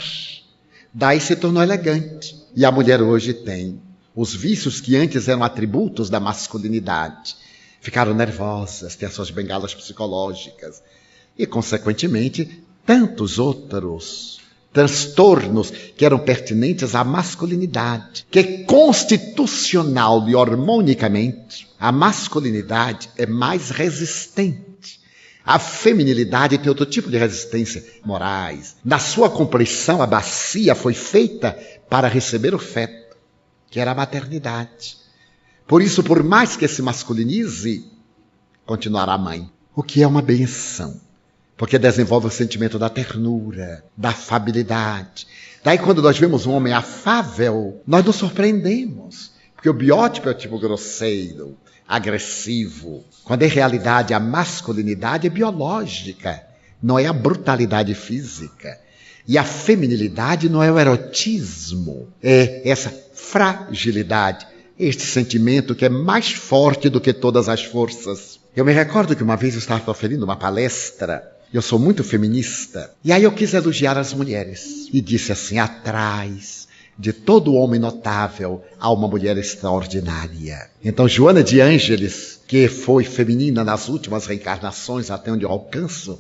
Daí se tornou elegante. E a mulher hoje tem os vícios que antes eram atributos da masculinidade. Ficaram nervosas, têm as suas bengalas psicológicas. E, consequentemente, tantos outros transtornos que eram pertinentes à masculinidade. Que constitucional e hormonicamente, a masculinidade é mais resistente. A feminilidade tem outro tipo de resistência, morais. Na sua compreensão, a bacia foi feita para receber o feto, que era a maternidade. Por isso, por mais que se masculinize, continuará a mãe, o que é uma benção, porque desenvolve o sentimento da ternura, da afabilidade. Daí, quando nós vemos um homem afável, nós nos surpreendemos, porque o biótipo é o tipo grosseiro, agressivo, quando em realidade a masculinidade é biológica, não é a brutalidade física. E a feminilidade não é o erotismo, é essa fragilidade, este sentimento que é mais forte do que todas as forças. Eu me recordo que uma vez eu estava proferindo uma palestra, eu sou muito feminista, e aí eu quis elogiar as mulheres, e disse assim, atrás de todo homem notável há uma mulher extraordinária. Então Joana de Ângeles, que foi feminina nas últimas reencarnações, até onde eu alcanço,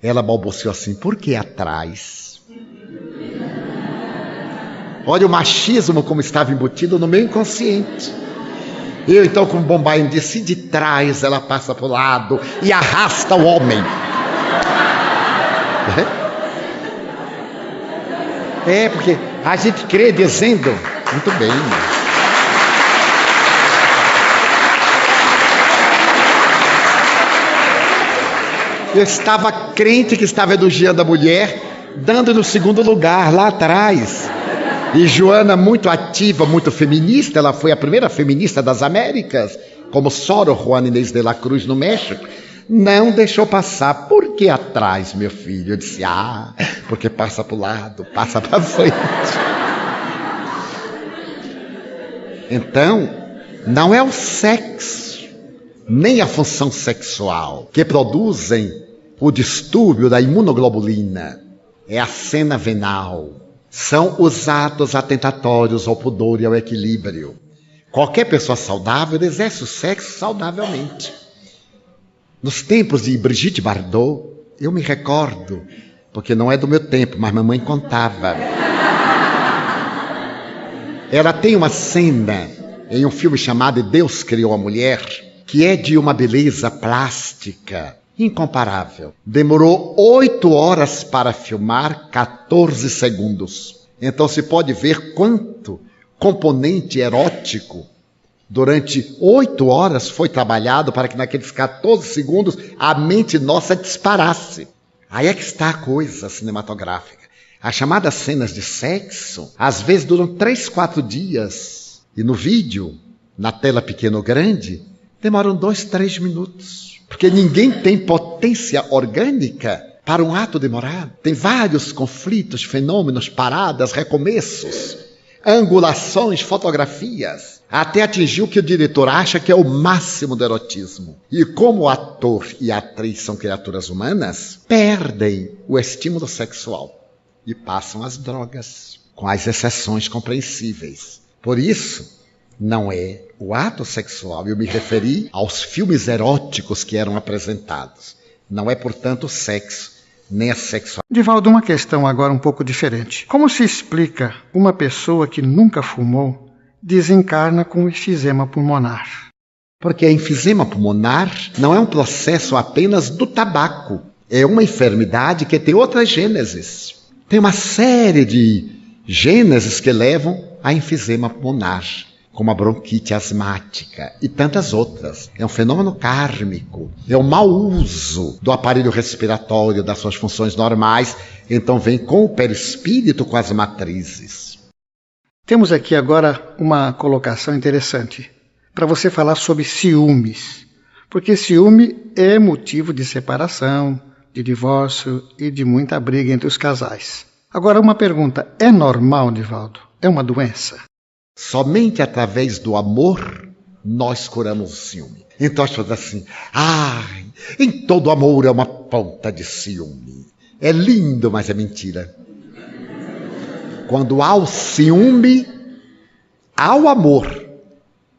ela balbuciou assim, por que atrás? Olha o machismo como estava embutido no meu inconsciente. Eu, então, como Bombaim disse, de trás ela passa para o lado e arrasta o homem. É, porque a gente crê dizendo... Muito bem. Eu estava crente que estava elogiando a mulher, dando no segundo lugar, lá atrás. E Joana, muito ativa, muito feminista, ela foi a primeira feminista das Américas, como Sor Juana Inês de la Cruz no México, não deixou passar. Por que atrás, meu filho? Eu disse, porque passa para o lado, passa para frente. Então, não é o sexo, nem a função sexual que produzem o distúrbio da imunoglobulina. É a cena venal. São os atos atentatórios ao pudor e ao equilíbrio. Qualquer pessoa saudável exerce o sexo saudavelmente. Nos tempos de Brigitte Bardot, eu me recordo, porque não é do meu tempo, mas mamãe contava. Ela tem uma cena em um filme chamado Deus Criou a Mulher, que é de uma beleza plástica incomparável. Demorou 8 horas para filmar 14 segundos. Então se pode ver quanto componente erótico durante 8 horas foi trabalhado para que naqueles 14 segundos a mente nossa disparasse. Aí é que está a coisa cinematográfica. As chamadas cenas de sexo, às vezes duram 3, 4 dias. E no vídeo, na tela pequena ou grande, demoram 2, 3 minutos. Porque ninguém tem potência orgânica para um ato demorado. Tem vários conflitos, fenômenos, paradas, recomeços, angulações, fotografias, até atingir o que o diretor acha que é o máximo do erotismo. E como o ator e a atriz são criaturas humanas, perdem o estímulo sexual e passam às drogas, com as exceções compreensíveis. Por isso, não é o ato sexual. Eu me referi aos filmes eróticos que eram apresentados. Não é, portanto, o sexo, nem a sexualidade. Divaldo, uma questão agora um pouco diferente. Como se explica uma pessoa que nunca fumou desencarna com enfisema pulmonar? Porque a enfisema pulmonar não é um processo apenas do tabaco. É uma enfermidade que tem outras gêneses. Tem uma série de gêneses que levam a enfisema pulmonar, como a bronquite asmática e tantas outras. É um fenômeno kármico, é o mau uso do aparelho respiratório, das suas funções normais, então vem com o perispírito, com as matrizes. Temos aqui agora uma colocação interessante, para você falar sobre ciúmes, porque ciúme é motivo de separação, de divórcio e de muita briga entre os casais. Agora uma pergunta, é normal, Divaldo? É uma doença? Somente através do amor nós curamos o ciúme. Então as pessoas assim, em todo amor é uma ponta de ciúme. É lindo, mas é mentira. Quando há o ciúme, há o amor.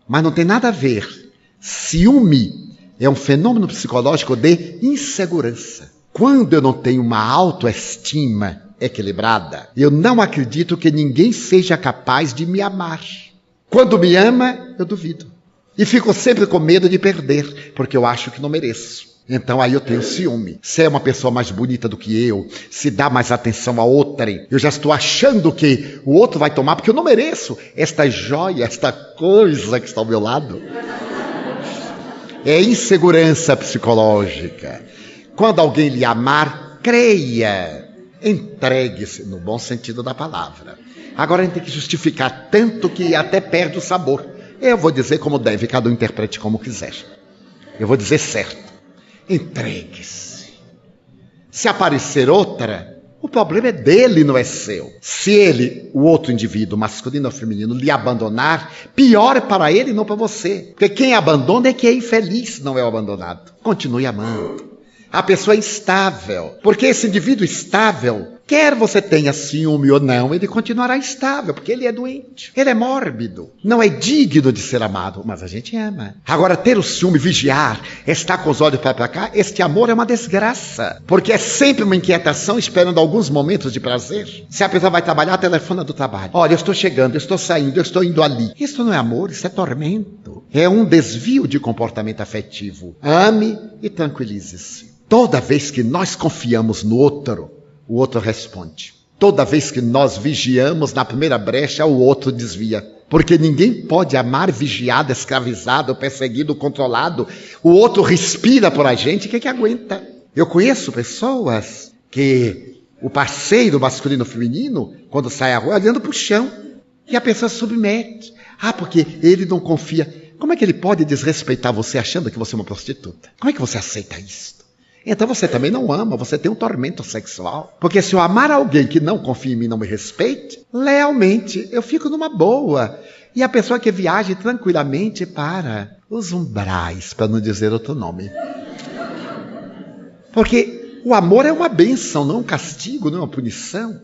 Mas não tem nada a ver. Ciúme é um fenômeno psicológico de insegurança. Quando eu não tenho uma autoestima equilibrada, eu não acredito que ninguém seja capaz de me amar. Quando me ama, eu duvido. E fico sempre com medo de perder, porque eu acho que não mereço. Então aí eu tenho ciúme. Se é uma pessoa mais bonita do que eu, se dá mais atenção a outra, eu já estou achando que o outro vai tomar, porque eu não mereço esta joia, esta coisa que está ao meu lado. É insegurança psicológica. Quando alguém lhe amar, creia, entregue-se, no bom sentido da palavra. Agora a gente tem que justificar tanto que até perde o sabor. Eu vou dizer como deve, cada um interprete como quiser. Eu vou dizer certo. Entregue-se. Se aparecer outra, o problema é dele, não é seu. Se ele, o outro indivíduo, masculino ou feminino, lhe abandonar, pior é para ele, não para você. Porque quem abandona é que é infeliz, não é o abandonado. Continue amando. A pessoa é instável, porque esse indivíduo estável Quer você tenha ciúme ou não, ele continuará estável, porque ele é doente. Ele é mórbido. Não é digno de ser amado, mas a gente ama. Agora, ter o ciúme, vigiar, estar com os olhos para cá, este amor é uma desgraça. Porque é sempre uma inquietação esperando alguns momentos de prazer. Se a pessoa vai trabalhar, telefona do trabalho. Olha, eu estou chegando, eu estou saindo, eu estou indo ali. Isso não é amor, isso é tormento. É um desvio de comportamento afetivo. Ame e tranquilize-se. Toda vez que nós confiamos no outro, o outro responde. Toda vez que nós vigiamos na primeira brecha, o outro desvia. Porque ninguém pode amar vigiado, escravizado, perseguido, controlado. O outro respira por a gente, o que aguenta? Eu conheço pessoas que o parceiro masculino ou feminino, quando sai à rua, olhando para o chão, e a pessoa se submete. Porque ele não confia. Como é que ele pode desrespeitar você achando que você é uma prostituta? Como é que você aceita isso? Então você também não ama, você tem um tormento sexual. Porque se eu amar alguém que não confia em mim, não me respeite, lealmente eu fico numa boa. E a pessoa que viaja tranquilamente para os umbrais, para não dizer outro nome. Porque o amor é uma bênção, não um castigo, não uma punição.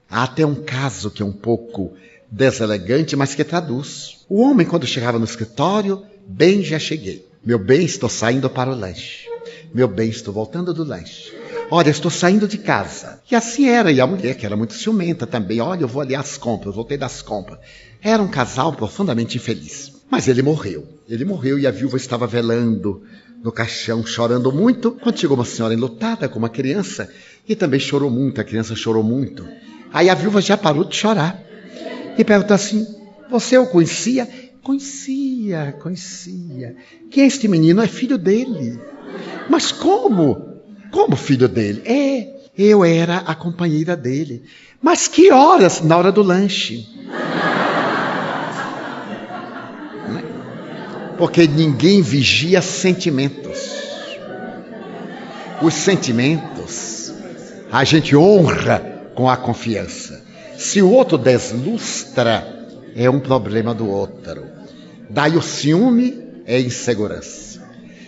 Há até um caso que é um pouco deselegante, mas que traduz. O homem, quando chegava no escritório, bem, já cheguei. Meu bem, estou saindo para o lanche. Meu bem, estou voltando do lanche. Olha, estou saindo de casa. E assim era. E a mulher, que era muito ciumenta também. Olha, eu vou ali às compras, voltei das compras. Era um casal profundamente infeliz. Mas ele morreu. Ele morreu e a viúva estava velando no caixão, chorando muito. Quando chegou uma senhora enlutada com uma criança, e também chorou muito, a criança chorou muito. Aí a viúva já parou de chorar. E perguntou assim, você o conhecia? Conhecia. Quem é este menino? É filho dele. Mas como? Como filho dele? Eu era a companheira dele. Mas que horas? Na hora do lanche. Porque ninguém vigia sentimentos. Os sentimentos a gente honra com a confiança. Se o outro deslustra, é um problema do outro. Daí o ciúme é insegurança.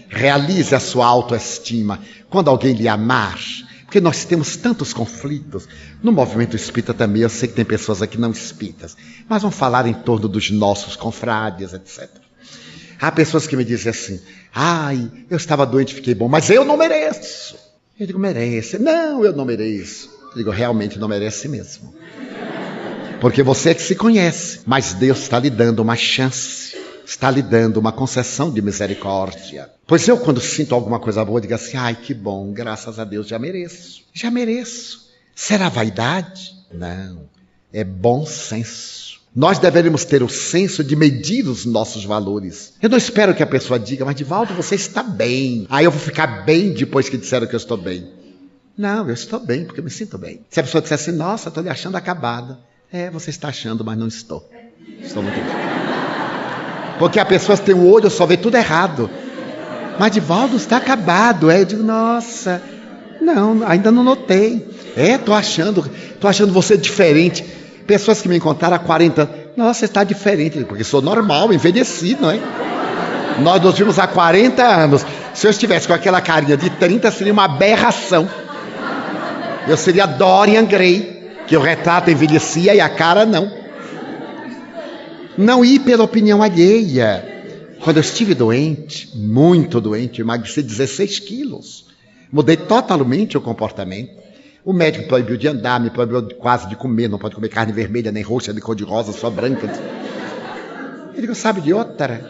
Realize a sua autoestima quando alguém lhe amar. Porque nós temos tantos conflitos. No movimento espírita também, eu sei que tem pessoas aqui não espíritas, mas vão falar em torno dos nossos confrades, etc. Há pessoas que me dizem assim, eu estava doente, fiquei bom, mas eu não mereço. Eu digo, merece. Não, eu não mereço. Eu digo, realmente não merece mesmo. Porque você é que se conhece, mas Deus está lhe dando uma chance, está lhe dando uma concessão de misericórdia. Pois eu, quando sinto alguma coisa boa, digo assim, que bom, graças a Deus, já mereço. Já mereço. Será vaidade? Não, é bom senso. Nós deveríamos ter o senso de medir os nossos valores. Eu não espero que a pessoa diga, mas Divaldo, você está bem. Eu vou ficar bem depois que disseram que eu estou bem. Não, eu estou bem, porque eu me sinto bem. Se a pessoa disser assim, nossa, estou lhe achando acabada. Você está achando, mas não estou. Estou muito bem. Porque a pessoa tem o olho, só vê tudo errado. Mas Divaldo está acabado. Eu digo, nossa, não, ainda não notei. Estou achando você diferente. Pessoas que me encontraram há 40 anos, nossa, você está diferente. Porque sou normal, envelheci, não é? Nós nos vimos há 40 anos. Se eu estivesse com aquela carinha de 30, seria uma aberração. Eu seria Dorian Gray, que o retrato envelhecia e a cara não. Não ir pela opinião alheia. Quando eu estive doente, muito doente, emagreci 16 quilos. Mudei totalmente o comportamento. O médico proibiu de andar, me proibiu quase de comer, não pode comer carne vermelha, nem roxa, nem cor-de-rosa, só branca. Eu digo, sabe de outra?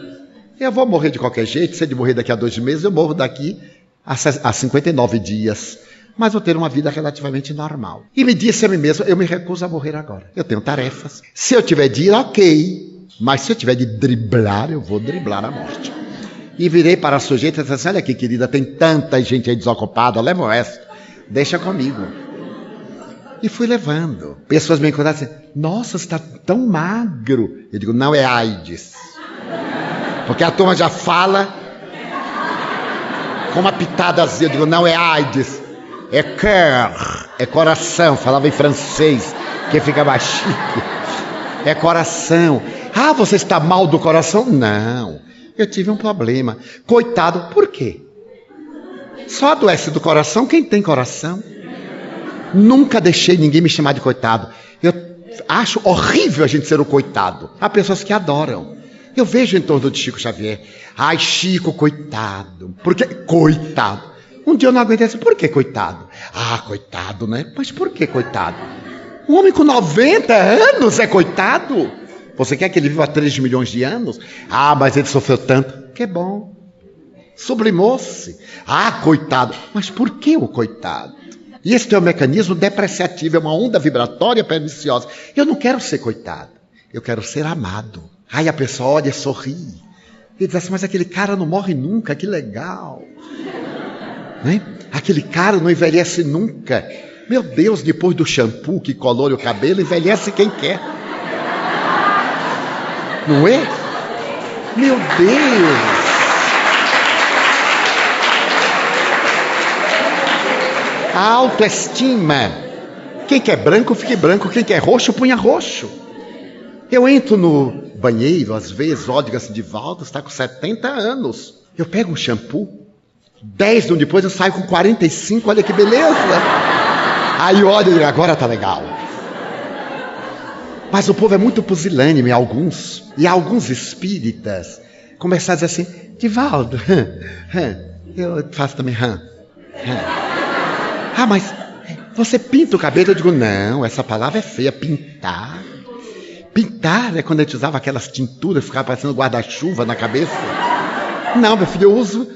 Eu vou morrer de qualquer jeito, se ele morrer daqui a 2 meses, eu morro daqui a 59 dias. Mas vou ter uma vida relativamente normal. E me disse a mim mesmo, eu me recuso a morrer agora. Eu tenho tarefas. Se eu tiver de ir, ok. Mas se eu tiver de driblar, eu vou driblar a morte. E virei para a sujeita e disse assim, olha aqui, querida, tem tanta gente aí desocupada, leva o resto. Deixa comigo. E fui levando. Pessoas me encontraram assim, nossa, você está tão magro. Eu digo, não é AIDS. Porque a turma já fala com uma pitadazinha. Eu digo, não é AIDS. É cœur, é coração. Falava em francês, que fica mais chique. É coração. Você está mal do coração? Não, eu tive um problema. Coitado, por quê? Só adoece do coração quem tem coração. Nunca deixei ninguém me chamar de coitado. Eu acho horrível a gente ser o coitado. Há pessoas que adoram. Eu vejo em torno de Chico Xavier. Ai, Chico, coitado. Por quê? Coitado. Um dia eu não aguentei assim. Por que coitado? Ah, coitado, né? Mas por que coitado? Um homem com 90 anos é coitado? Você quer que ele viva 3 milhões de anos? Ah, mas ele sofreu tanto. Que bom. Sublimou-se. Ah, coitado. Mas por que o coitado? E esse é um mecanismo depreciativo, é uma onda vibratória perniciosa. Eu não quero ser coitado. Eu quero ser amado. Aí a pessoa olha e sorri. E diz assim, mas aquele cara não morre nunca, que legal. Né? Aquele cara não envelhece nunca. Meu Deus, depois do shampoo que colore o cabelo, envelhece quem quer. Não é? Meu Deus! A autoestima. Quem quer branco, fique branco. Quem quer roxo, punha roxo. Eu entro no banheiro, às vezes, olho assim, Divaldo está com 70 anos. Eu pego um shampoo, 10 anos depois eu saio com 45, olha que beleza. Aí olha e digo, agora tá legal. Mas o povo é muito pusilânime, alguns. E alguns espíritas começaram a dizer assim, Divaldo, eu faço também, Ah, mas você pinta o cabelo? Eu digo, não, essa palavra é feia, pintar. Pintar é quando a gente usava aquelas tinturas, ficava parecendo guarda-chuva na cabeça. Não, meu filho, eu uso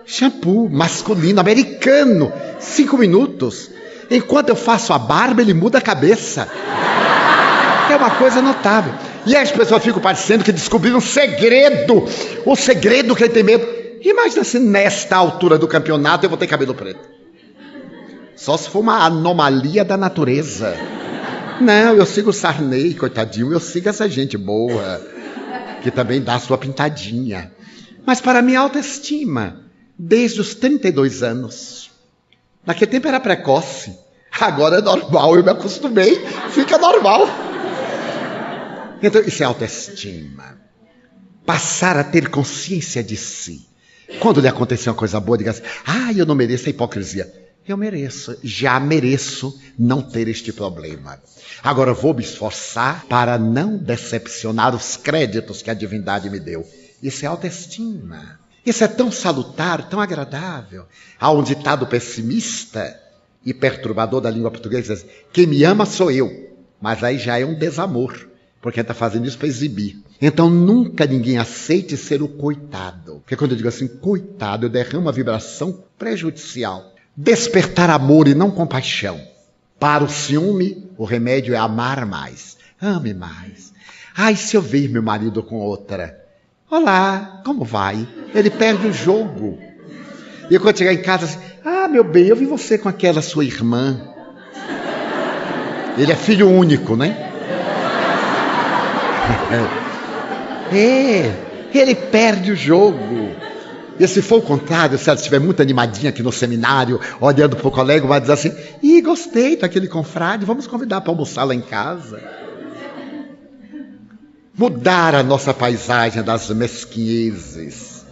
shampoo masculino, americano, 5 minutos. Enquanto eu faço a barba, ele muda a cabeça. É uma coisa notável. E as pessoas ficam parecendo que descobriram um segredo. O segredo que ele tem medo. Imagina se nesta altura do campeonato eu vou ter cabelo preto. Só se for uma anomalia da natureza. Não, eu sigo o Sarney, coitadinho. Eu sigo essa gente boa, que também dá a sua pintadinha. Mas para minha autoestima, desde os 32 anos. Naquele tempo era precoce. Agora é normal, eu me acostumei. Fica normal. Então, isso é autoestima. Passar a ter consciência de si. Quando lhe acontecer uma coisa boa, diga assim, eu não mereço a hipocrisia. Eu mereço, já mereço não ter este problema. Agora vou me esforçar para não decepcionar os créditos que a divindade me deu. Isso é autoestima. Isso é tão salutar, tão agradável. Há um ditado pessimista e perturbador da língua portuguesa, diz, quem me ama sou eu. Mas aí já é um desamor, porque está fazendo isso para exibir. Então nunca ninguém aceite ser o coitado. Porque quando eu digo assim, coitado, eu derramo uma vibração prejudicial. Despertar amor e não compaixão. Para o ciúme, o remédio é amar mais. Ame mais. Ai, se eu ver meu marido com outra. Olá, como vai? Ele perde o jogo. E quando chegar em casa, assim, meu bem, eu vi você com aquela sua irmã. Ele é filho único, né? Ele perde o jogo. E se for o contrário, se ela estiver muito animadinha aqui no seminário, olhando para o colega, vai dizer assim, gostei daquele confrade, vamos convidar para almoçar lá em casa. Mudar a nossa paisagem das mesquinhezes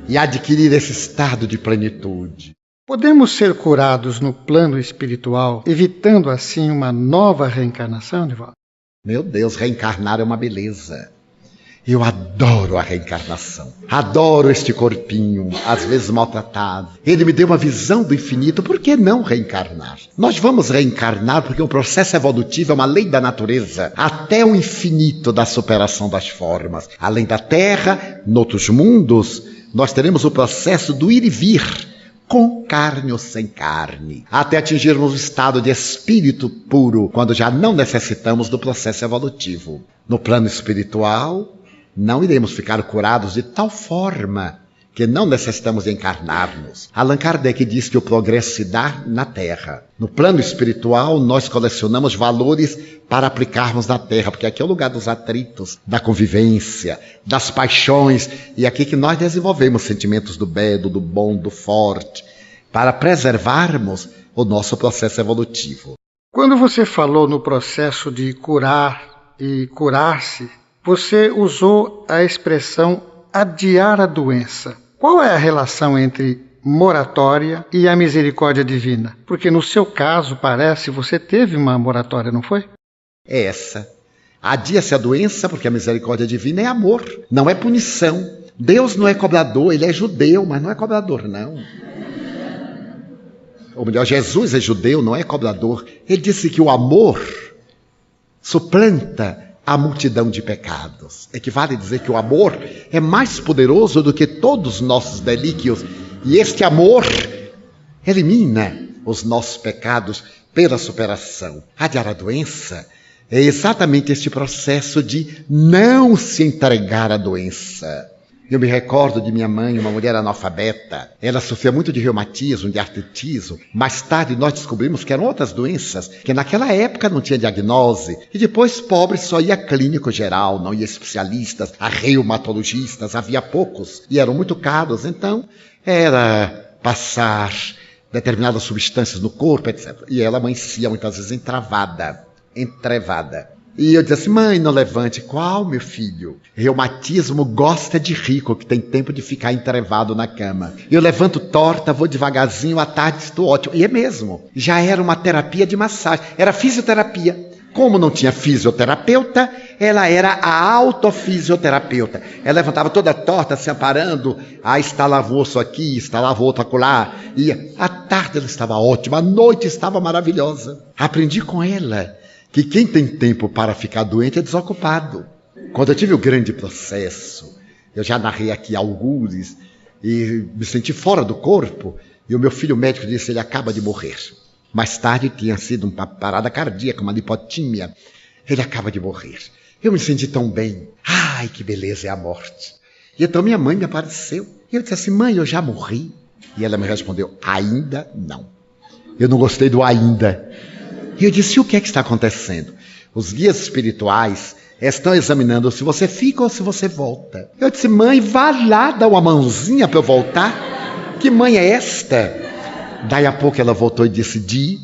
e adquirir esse estado de plenitude. Podemos ser curados no plano espiritual, evitando assim uma nova reencarnação, Divaldo? Meu Deus, reencarnar é uma beleza. Eu adoro a reencarnação. Adoro este corpinho, às vezes maltratado. Ele me deu uma visão do infinito. Por que não reencarnar? Nós vamos reencarnar porque o processo evolutivo é uma lei da natureza. Até o infinito da superação das formas. Além da Terra, noutros mundos, nós teremos o processo do ir e vir. Com carne ou sem carne. Até atingirmos o estado de espírito puro, quando já não necessitamos do processo evolutivo. No plano espiritual, não iremos ficar curados de tal forma que não necessitamos encarnar-nos. Allan Kardec diz que o progresso se dá na Terra. No plano espiritual, nós colecionamos valores para aplicarmos na Terra, porque aqui é o lugar dos atritos, da convivência, das paixões, e aqui que nós desenvolvemos sentimentos do belo, do bom, do forte, para preservarmos o nosso processo evolutivo. Quando você falou no processo de curar e curar-se, você usou a expressão adiar a doença. Qual é a relação entre moratória e a misericórdia divina? Porque no seu caso, parece, você teve uma moratória, não foi? É essa. Adia-se a doença porque a misericórdia divina é amor, não é punição. Deus não é cobrador, ele é judeu, mas não é cobrador, não. Ou melhor, Jesus é judeu, não é cobrador. Ele disse que o amor suplanta a multidão de pecados. Equivale a dizer que o amor é mais poderoso do que todos os nossos delíquios. E este amor elimina os nossos pecados pela superação. Adiar a doença é exatamente este processo de não se entregar à doença. Eu me recordo de minha mãe, uma mulher analfabeta. Ela sofria muito de reumatismo, de artritismo. Mais tarde nós descobrimos que eram outras doenças, que naquela época não tinha diagnose. E depois, pobre, só ia clínico geral, não ia especialistas, a reumatologistas, havia poucos. E eram muito caros, então era passar determinadas substâncias no corpo, etc. E ela amanhecia muitas vezes entrevada. E eu disse assim, mãe, não levante. Qual, meu filho? Reumatismo gosta de rico, que tem tempo de ficar entrevado na cama. Eu levanto torta, vou devagarzinho, à tarde estou ótimo. E é mesmo. Já era uma terapia de massagem. Era fisioterapia. Como não tinha fisioterapeuta, ela era a autofisioterapeuta. Ela levantava toda torta, se amparando. Estalava o osso aqui, estalava o outro acolá. E à tarde ela estava ótima, à noite estava maravilhosa. Aprendi com ela que quem tem tempo para ficar doente é desocupado. Quando eu tive o grande processo, eu já narrei aqui algures, e me senti fora do corpo, e o meu filho médico disse, ele acaba de morrer. Mais tarde tinha sido uma parada cardíaca, uma lipotímia. Ele acaba de morrer. Eu me senti tão bem. Ai, que beleza é a morte. E então minha mãe me apareceu. E eu disse assim, mãe, eu já morri? E ela me respondeu, ainda não. Eu não gostei do ainda. E eu disse, o que é que está acontecendo? Os guias espirituais estão examinando se você fica ou se você volta. Eu disse, mãe, vá lá dar uma mãozinha para eu voltar. Que mãe é esta? Daí a pouco ela voltou e disse, Di,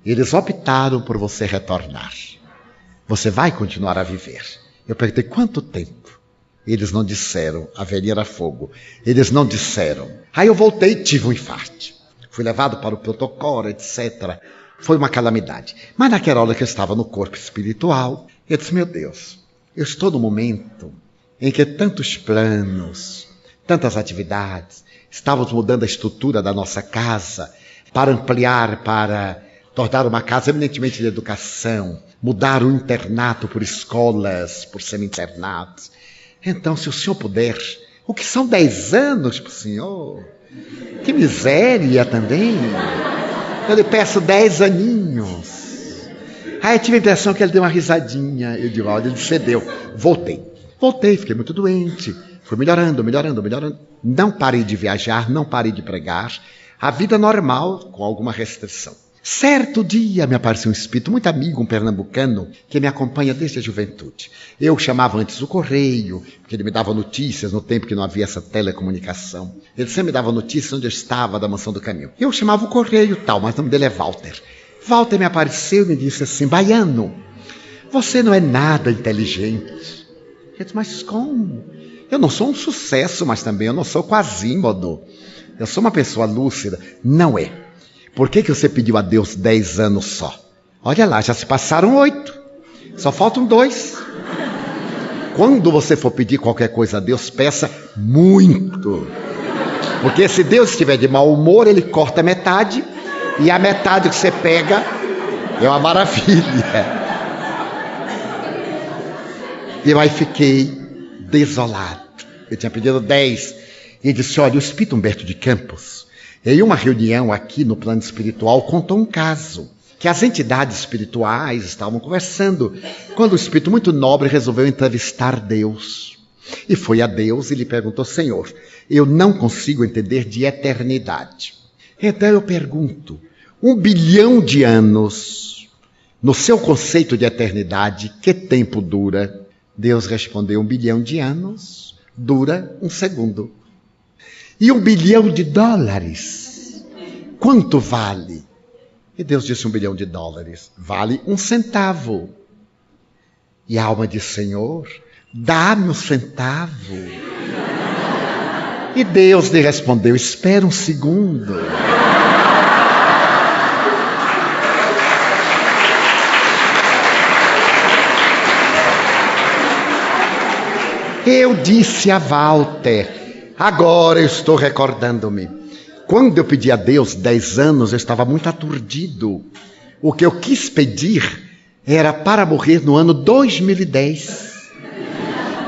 eles optaram por você retornar. Você vai continuar a viver. Eu perguntei, quanto tempo? Eles não disseram, a velhinha era fogo. Eles não disseram. Aí eu voltei e tive um infarto. Fui levado para o protocolo, etc. Foi uma calamidade. Mas naquela hora que eu estava no corpo espiritual, eu disse, meu Deus, eu estou no momento em que tantos planos, tantas atividades, estávamos mudando a estrutura da nossa casa para ampliar, para tornar uma casa eminentemente de educação, mudar o internato por escolas, por semi-internatos. Então, se o senhor puder, o que são 10 anos para o senhor? Que miséria também! Eu lhe peço 10 aninhos. Aí eu tive a impressão que ele deu uma risadinha. Eu digo, olha, ele cedeu. Voltei, fiquei muito doente. Fui melhorando. Não parei de viajar, não parei de pregar. A vida normal, com alguma restrição. Certo dia me apareceu um espírito muito amigo, um pernambucano, que me acompanha desde a juventude. Eu chamava antes o correio, porque ele me dava notícias no tempo que não havia essa telecomunicação. Ele sempre me dava notícias onde eu estava, da Mansão do Caminho. Eu chamava o correio tal, mas o nome dele é Walter. Walter me apareceu e me disse assim, baiano, você não é nada inteligente. Eu disse, mas como? Eu não sou um sucesso, mas também eu não sou Quasímodo. Eu sou uma pessoa lúcida. Não é. Por que você pediu a Deus 10 anos só? Olha lá, já se passaram 8. Só faltam 2. Quando você for pedir qualquer coisa a Deus, peça muito. Porque se Deus estiver de mau humor, ele corta metade. E a metade que você pega é uma maravilha. E eu aí fiquei desolado. Eu tinha pedido 10. E ele disse, olha, o espírito Humberto de Campos, em uma reunião aqui no plano espiritual, contou um caso, que as entidades espirituais estavam conversando, quando o espírito muito nobre resolveu entrevistar Deus. E foi a Deus e lhe perguntou, Senhor, eu não consigo entender de eternidade. Então eu pergunto, 1 bilhão de anos, no seu conceito de eternidade, que tempo dura? Deus respondeu, 1 bilhão de anos dura 1 segundo. E 1 bilhão de dólares, quanto vale? E Deus disse, 1 bilhão de dólares vale 1 centavo. E a alma disse, Senhor, dá-me 1 centavo. E Deus lhe respondeu: espera um segundo. Eu disse a Walter, agora eu estou recordando-me. Quando eu pedi a Deus 10 anos, eu estava muito aturdido. O que eu quis pedir era para morrer no ano 2010.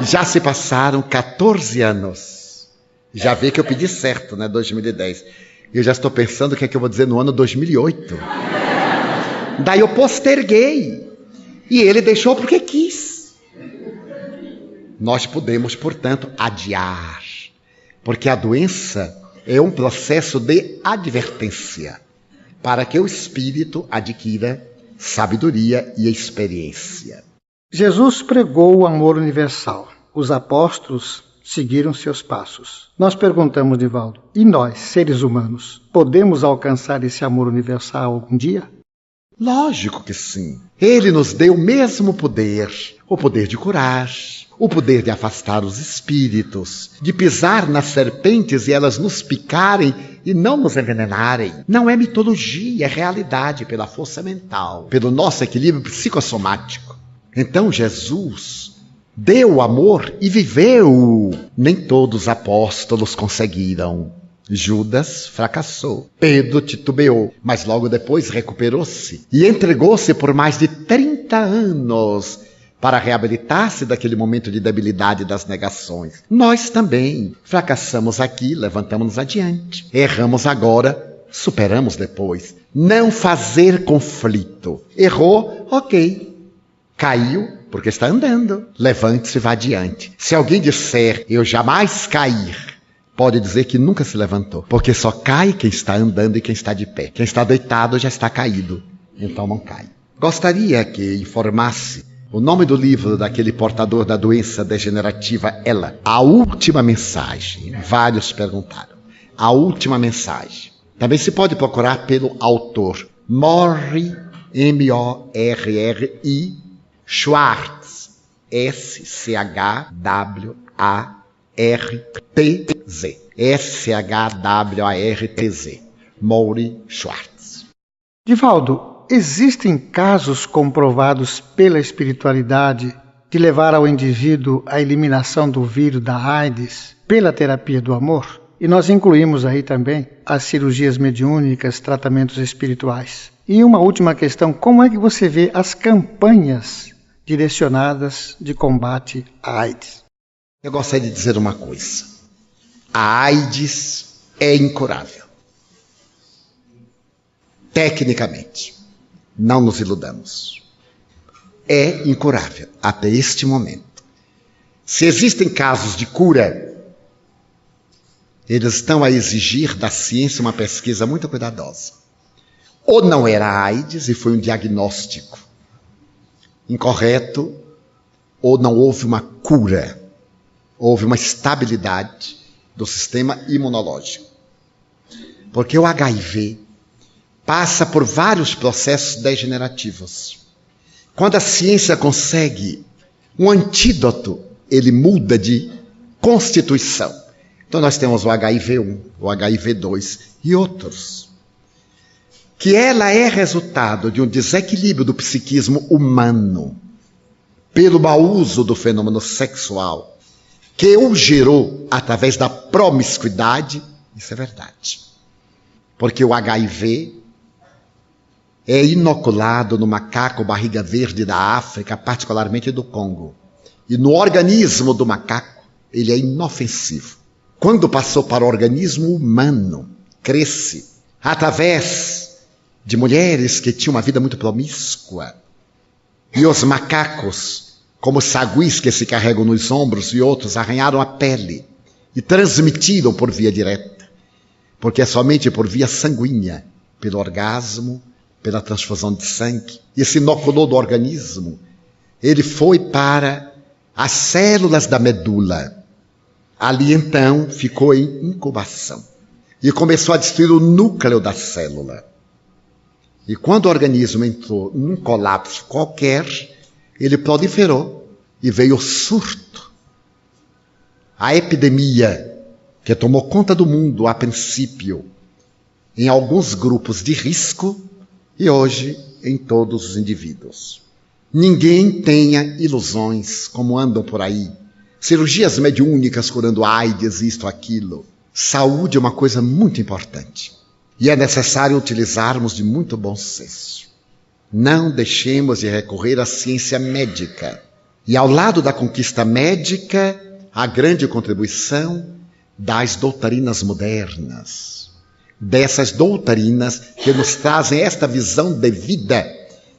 Já se passaram 14 anos. Já vê que eu pedi certo, né? 2010. Eu já estou pensando o que é que eu vou dizer no ano 2008. Daí eu posterguei. E ele deixou porque quis. Nós podemos, portanto, adiar. Porque a doença é um processo de advertência. Para que o espírito adquira sabedoria e experiência. Jesus pregou o amor universal. Os apóstolos seguiram seus passos. Nós perguntamos, Divaldo, e nós, seres humanos, podemos alcançar esse amor universal algum dia? Lógico que sim. Ele nos deu o mesmo poder, o poder de curar, o poder de afastar os espíritos, de pisar nas serpentes e elas nos picarem e não nos envenenarem. Não é mitologia, é realidade pela força mental, pelo nosso equilíbrio psicossomático. Então Jesus deu o amor e viveu. Nem todos os apóstolos conseguiram. Judas fracassou, Pedro titubeou, mas logo depois recuperou-se e entregou-se por mais de 30 anos para reabilitar-se daquele momento de debilidade das negações. Nós também fracassamos aqui, levantamos-nos adiante. Erramos agora, superamos depois. Não fazer conflito. Errou, ok. Caiu, porque está andando. Levante-se e vá adiante. Se alguém disser, eu jamais cair, pode dizer que nunca se levantou. Porque só cai quem está andando e quem está de pé. Quem está deitado já está caído. Então não cai. Gostaria que informasse o nome do livro daquele portador da doença degenerativa ELA. A Última Mensagem. Vários perguntaram. A Última Mensagem. Também se pode procurar pelo autor. Morri, M-O-R-R-I, Schwartz. S-C-H-W-A-R-T-Z. S-C-H-W-A-R-T-Z. Morri Schwartz. Divaldo, existem casos comprovados pela espiritualidade de levar ao indivíduo a eliminação do vírus da AIDS pela terapia do amor? E nós incluímos aí também as cirurgias mediúnicas, tratamentos espirituais. E uma última questão, como é que você vê as campanhas direcionadas de combate à AIDS? Eu gostaria de dizer uma coisa. A AIDS é incurável. Tecnicamente. Não nos iludamos. É incurável até este momento. Se existem casos de cura, eles estão a exigir da ciência uma pesquisa muito cuidadosa. Ou não era AIDS e foi um diagnóstico incorreto, ou não houve uma cura, houve uma estabilidade do sistema imunológico. Porque o HIV passa por vários processos degenerativos. Quando a ciência consegue um antídoto, ele muda de constituição. Então nós temos o HIV-1, o HIV-2 e outros. Que ela é resultado de um desequilíbrio do psiquismo humano, pelo mau uso do fenômeno sexual, que o gerou através da promiscuidade. Isso é verdade. Porque o HIV é inoculado no macaco barriga verde da África, particularmente do Congo. E no organismo do macaco, ele é inofensivo. Quando passou para o organismo humano, cresce através de mulheres que tinham uma vida muito promíscua. E os macacos, como saguis que se carregam nos ombros e outros, arranharam a pele e transmitiram por via direta. Porque é somente por via sanguínea, pelo orgasmo, pela transfusão de sangue, e se inoculou do organismo. Ele foi para as células da medula. Ali então ficou em incubação e começou a destruir o núcleo da célula. E quando o organismo entrou num colapso qualquer, ele proliferou e veio o surto, a epidemia que tomou conta do mundo a princípio em alguns grupos de risco e hoje em todos os indivíduos. Ninguém tenha ilusões como andam por aí. Cirurgias mediúnicas curando AIDS, isto, aquilo. Saúde é uma coisa muito importante. E é necessário utilizarmos de muito bom senso. Não deixemos de recorrer à ciência médica. E ao lado da conquista médica, a grande contribuição das doutrinas modernas. Dessas doutrinas que nos trazem esta visão de vida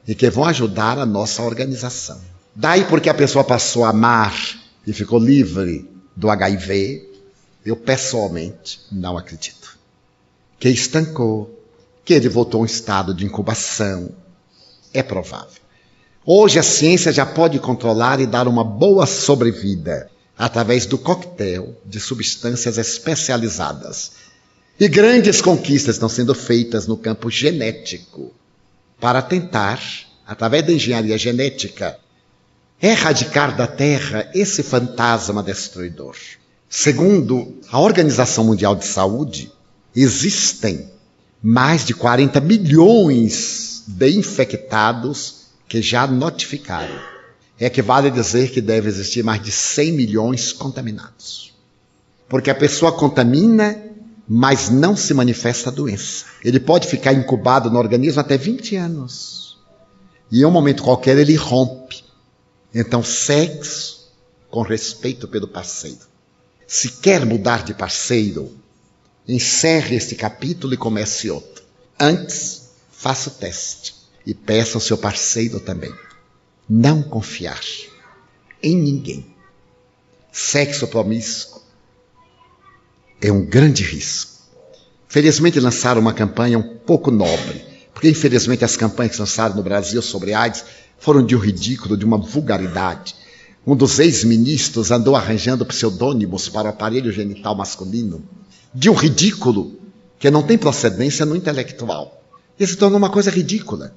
e que vão ajudar a nossa organização. Daí porque a pessoa passou a amar e ficou livre do HIV, eu pessoalmente não acredito. Que estancou, que ele voltou a um estado de incubação, é provável. Hoje a ciência já pode controlar e dar uma boa sobrevida através do coquetel de substâncias especializadas. E grandes conquistas estão sendo feitas no campo genético para tentar, através da engenharia genética, erradicar da Terra esse fantasma destruidor. Segundo a Organização Mundial de Saúde, existem mais de 40 milhões de infectados que já notificaram. Equivale a dizer que deve existir mais de 100 milhões contaminados. Porque a pessoa contamina, mas não se manifesta a doença. Ele pode ficar incubado no organismo até 20 anos. E em um momento qualquer ele rompe. Então, sexo com respeito pelo parceiro. Se quer mudar de parceiro, encerre este capítulo e comece outro. Antes, faça o teste e peça ao seu parceiro também. Não confiar em ninguém. Sexo promíscuo é um grande risco. Felizmente lançaram uma campanha um pouco nobre, porque infelizmente as campanhas que lançaram no Brasil sobre AIDS foram de um ridículo, de uma vulgaridade. Um dos ex-ministros andou arranjando pseudônimos para o aparelho genital masculino, de um ridículo que não tem procedência no intelectual. Isso se tornou uma coisa ridícula.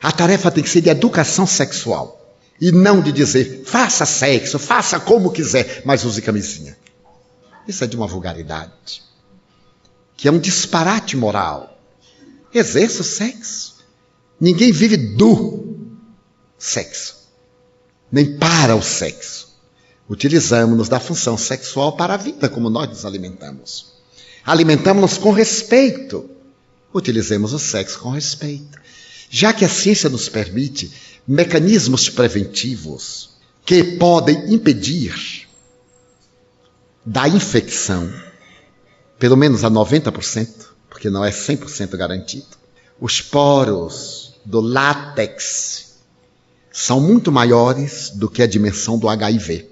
A tarefa tem que ser de educação sexual e não de dizer, faça sexo, faça como quiser, mas use camisinha. Isso é de uma vulgaridade, que é um disparate moral. Exerça o sexo. Ninguém vive do sexo, nem para o sexo. Utilizamos-nos da função sexual para a vida, como nós nos alimentamos. Alimentamos-nos com respeito. Utilizemos o sexo com respeito. Já que a ciência nos permite mecanismos preventivos que podem impedir da infecção, pelo menos a 90%, porque não é 100% garantido, os poros do látex são muito maiores do que a dimensão do HIV.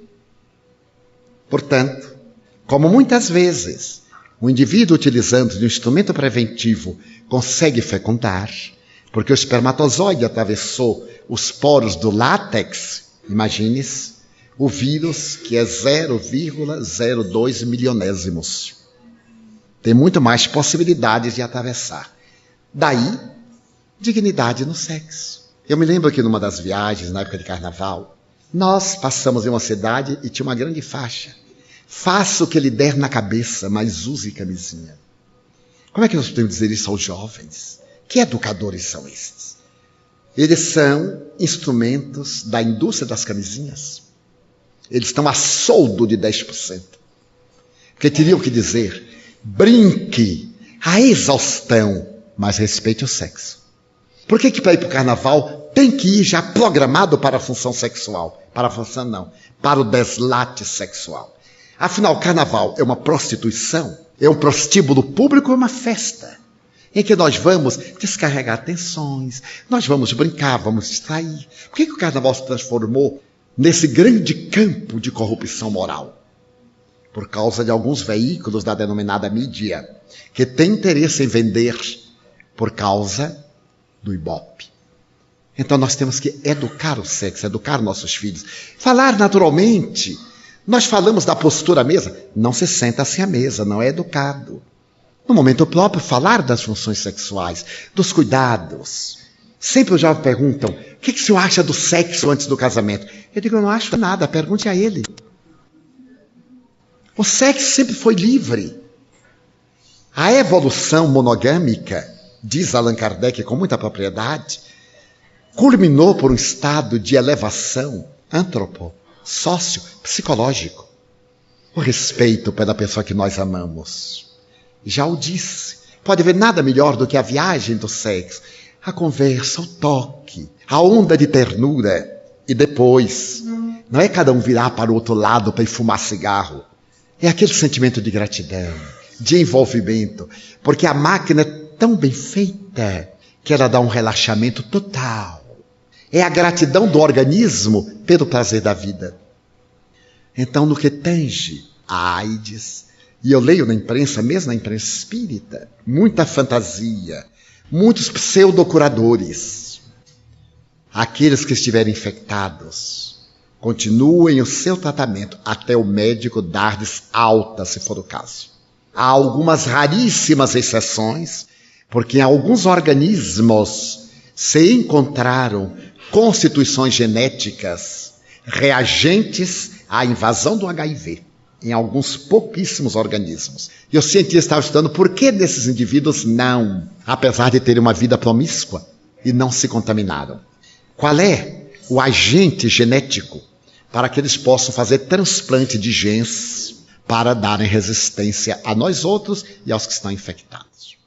Portanto, como muitas vezes o indivíduo utilizando de um instrumento preventivo consegue fecundar, porque o espermatozoide atravessou os poros do látex, imagine-se, o vírus que é 0,02 milionésimos. Tem muito mais possibilidades de atravessar. Daí, dignidade no sexo. Eu me lembro que numa das viagens, na época de carnaval, nós passamos em uma cidade e tinha uma grande faixa. Faça o que lhe der na cabeça, mas use camisinha. Como é que nós podemos dizer isso aos jovens? Que educadores são estes? Eles são instrumentos da indústria das camisinhas. Eles estão a soldo de 10%. Porque teriam que dizer, brinque a exaustão, mas respeite o sexo. Por que para ir para o carnaval tem que ir já programado para a função sexual? Para a função não, para o deslate sexual. Afinal, o carnaval é uma prostituição, é um prostíbulo público, é uma festa, em que nós vamos descarregar tensões, nós vamos brincar, vamos distrair. Por que o carnaval se transformou nesse grande campo de corrupção moral? Por causa de alguns veículos da denominada mídia, que têm interesse em vender por causa do Ibope. Então nós temos que educar o sexo, educar nossos filhos. Falar naturalmente. Nós falamos da postura à mesa, não se senta assim à mesa, não é educado. No momento próprio, falar das funções sexuais, dos cuidados. Sempre os jovens perguntam, o que o senhor acha do sexo antes do casamento? Eu digo, eu não acho nada, pergunte a ele. O sexo sempre foi livre. A evolução monogâmica, diz Allan Kardec com muita propriedade, culminou por um estado de elevação sócio-psicológico. O respeito pela pessoa que nós amamos. Já o disse, pode haver nada melhor do que a viagem do sexo, a conversa, o toque, a onda de ternura. E depois, não é cada um virar para o outro lado para ir fumar cigarro. É aquele sentimento de gratidão, de envolvimento, porque a máquina é tão bem feita que ela dá um relaxamento total. É a gratidão do organismo pelo prazer da vida. Então, no que tange a AIDS, e eu leio na imprensa, mesmo na imprensa espírita, muita fantasia, muitos pseudocuradores. Aqueles que estiverem infectados, continuem o seu tratamento até o médico dar-lhes alta, se for o caso. Há algumas raríssimas exceções, porque em alguns organismos se encontraram constituições genéticas reagentes à invasão do HIV, em alguns pouquíssimos organismos. E os cientistas estavam estudando por que desses indivíduos não, apesar de terem uma vida promíscua, e não se contaminaram. Qual é o agente genético para que eles possam fazer transplante de genes para darem resistência a nós outros e aos que estão infectados?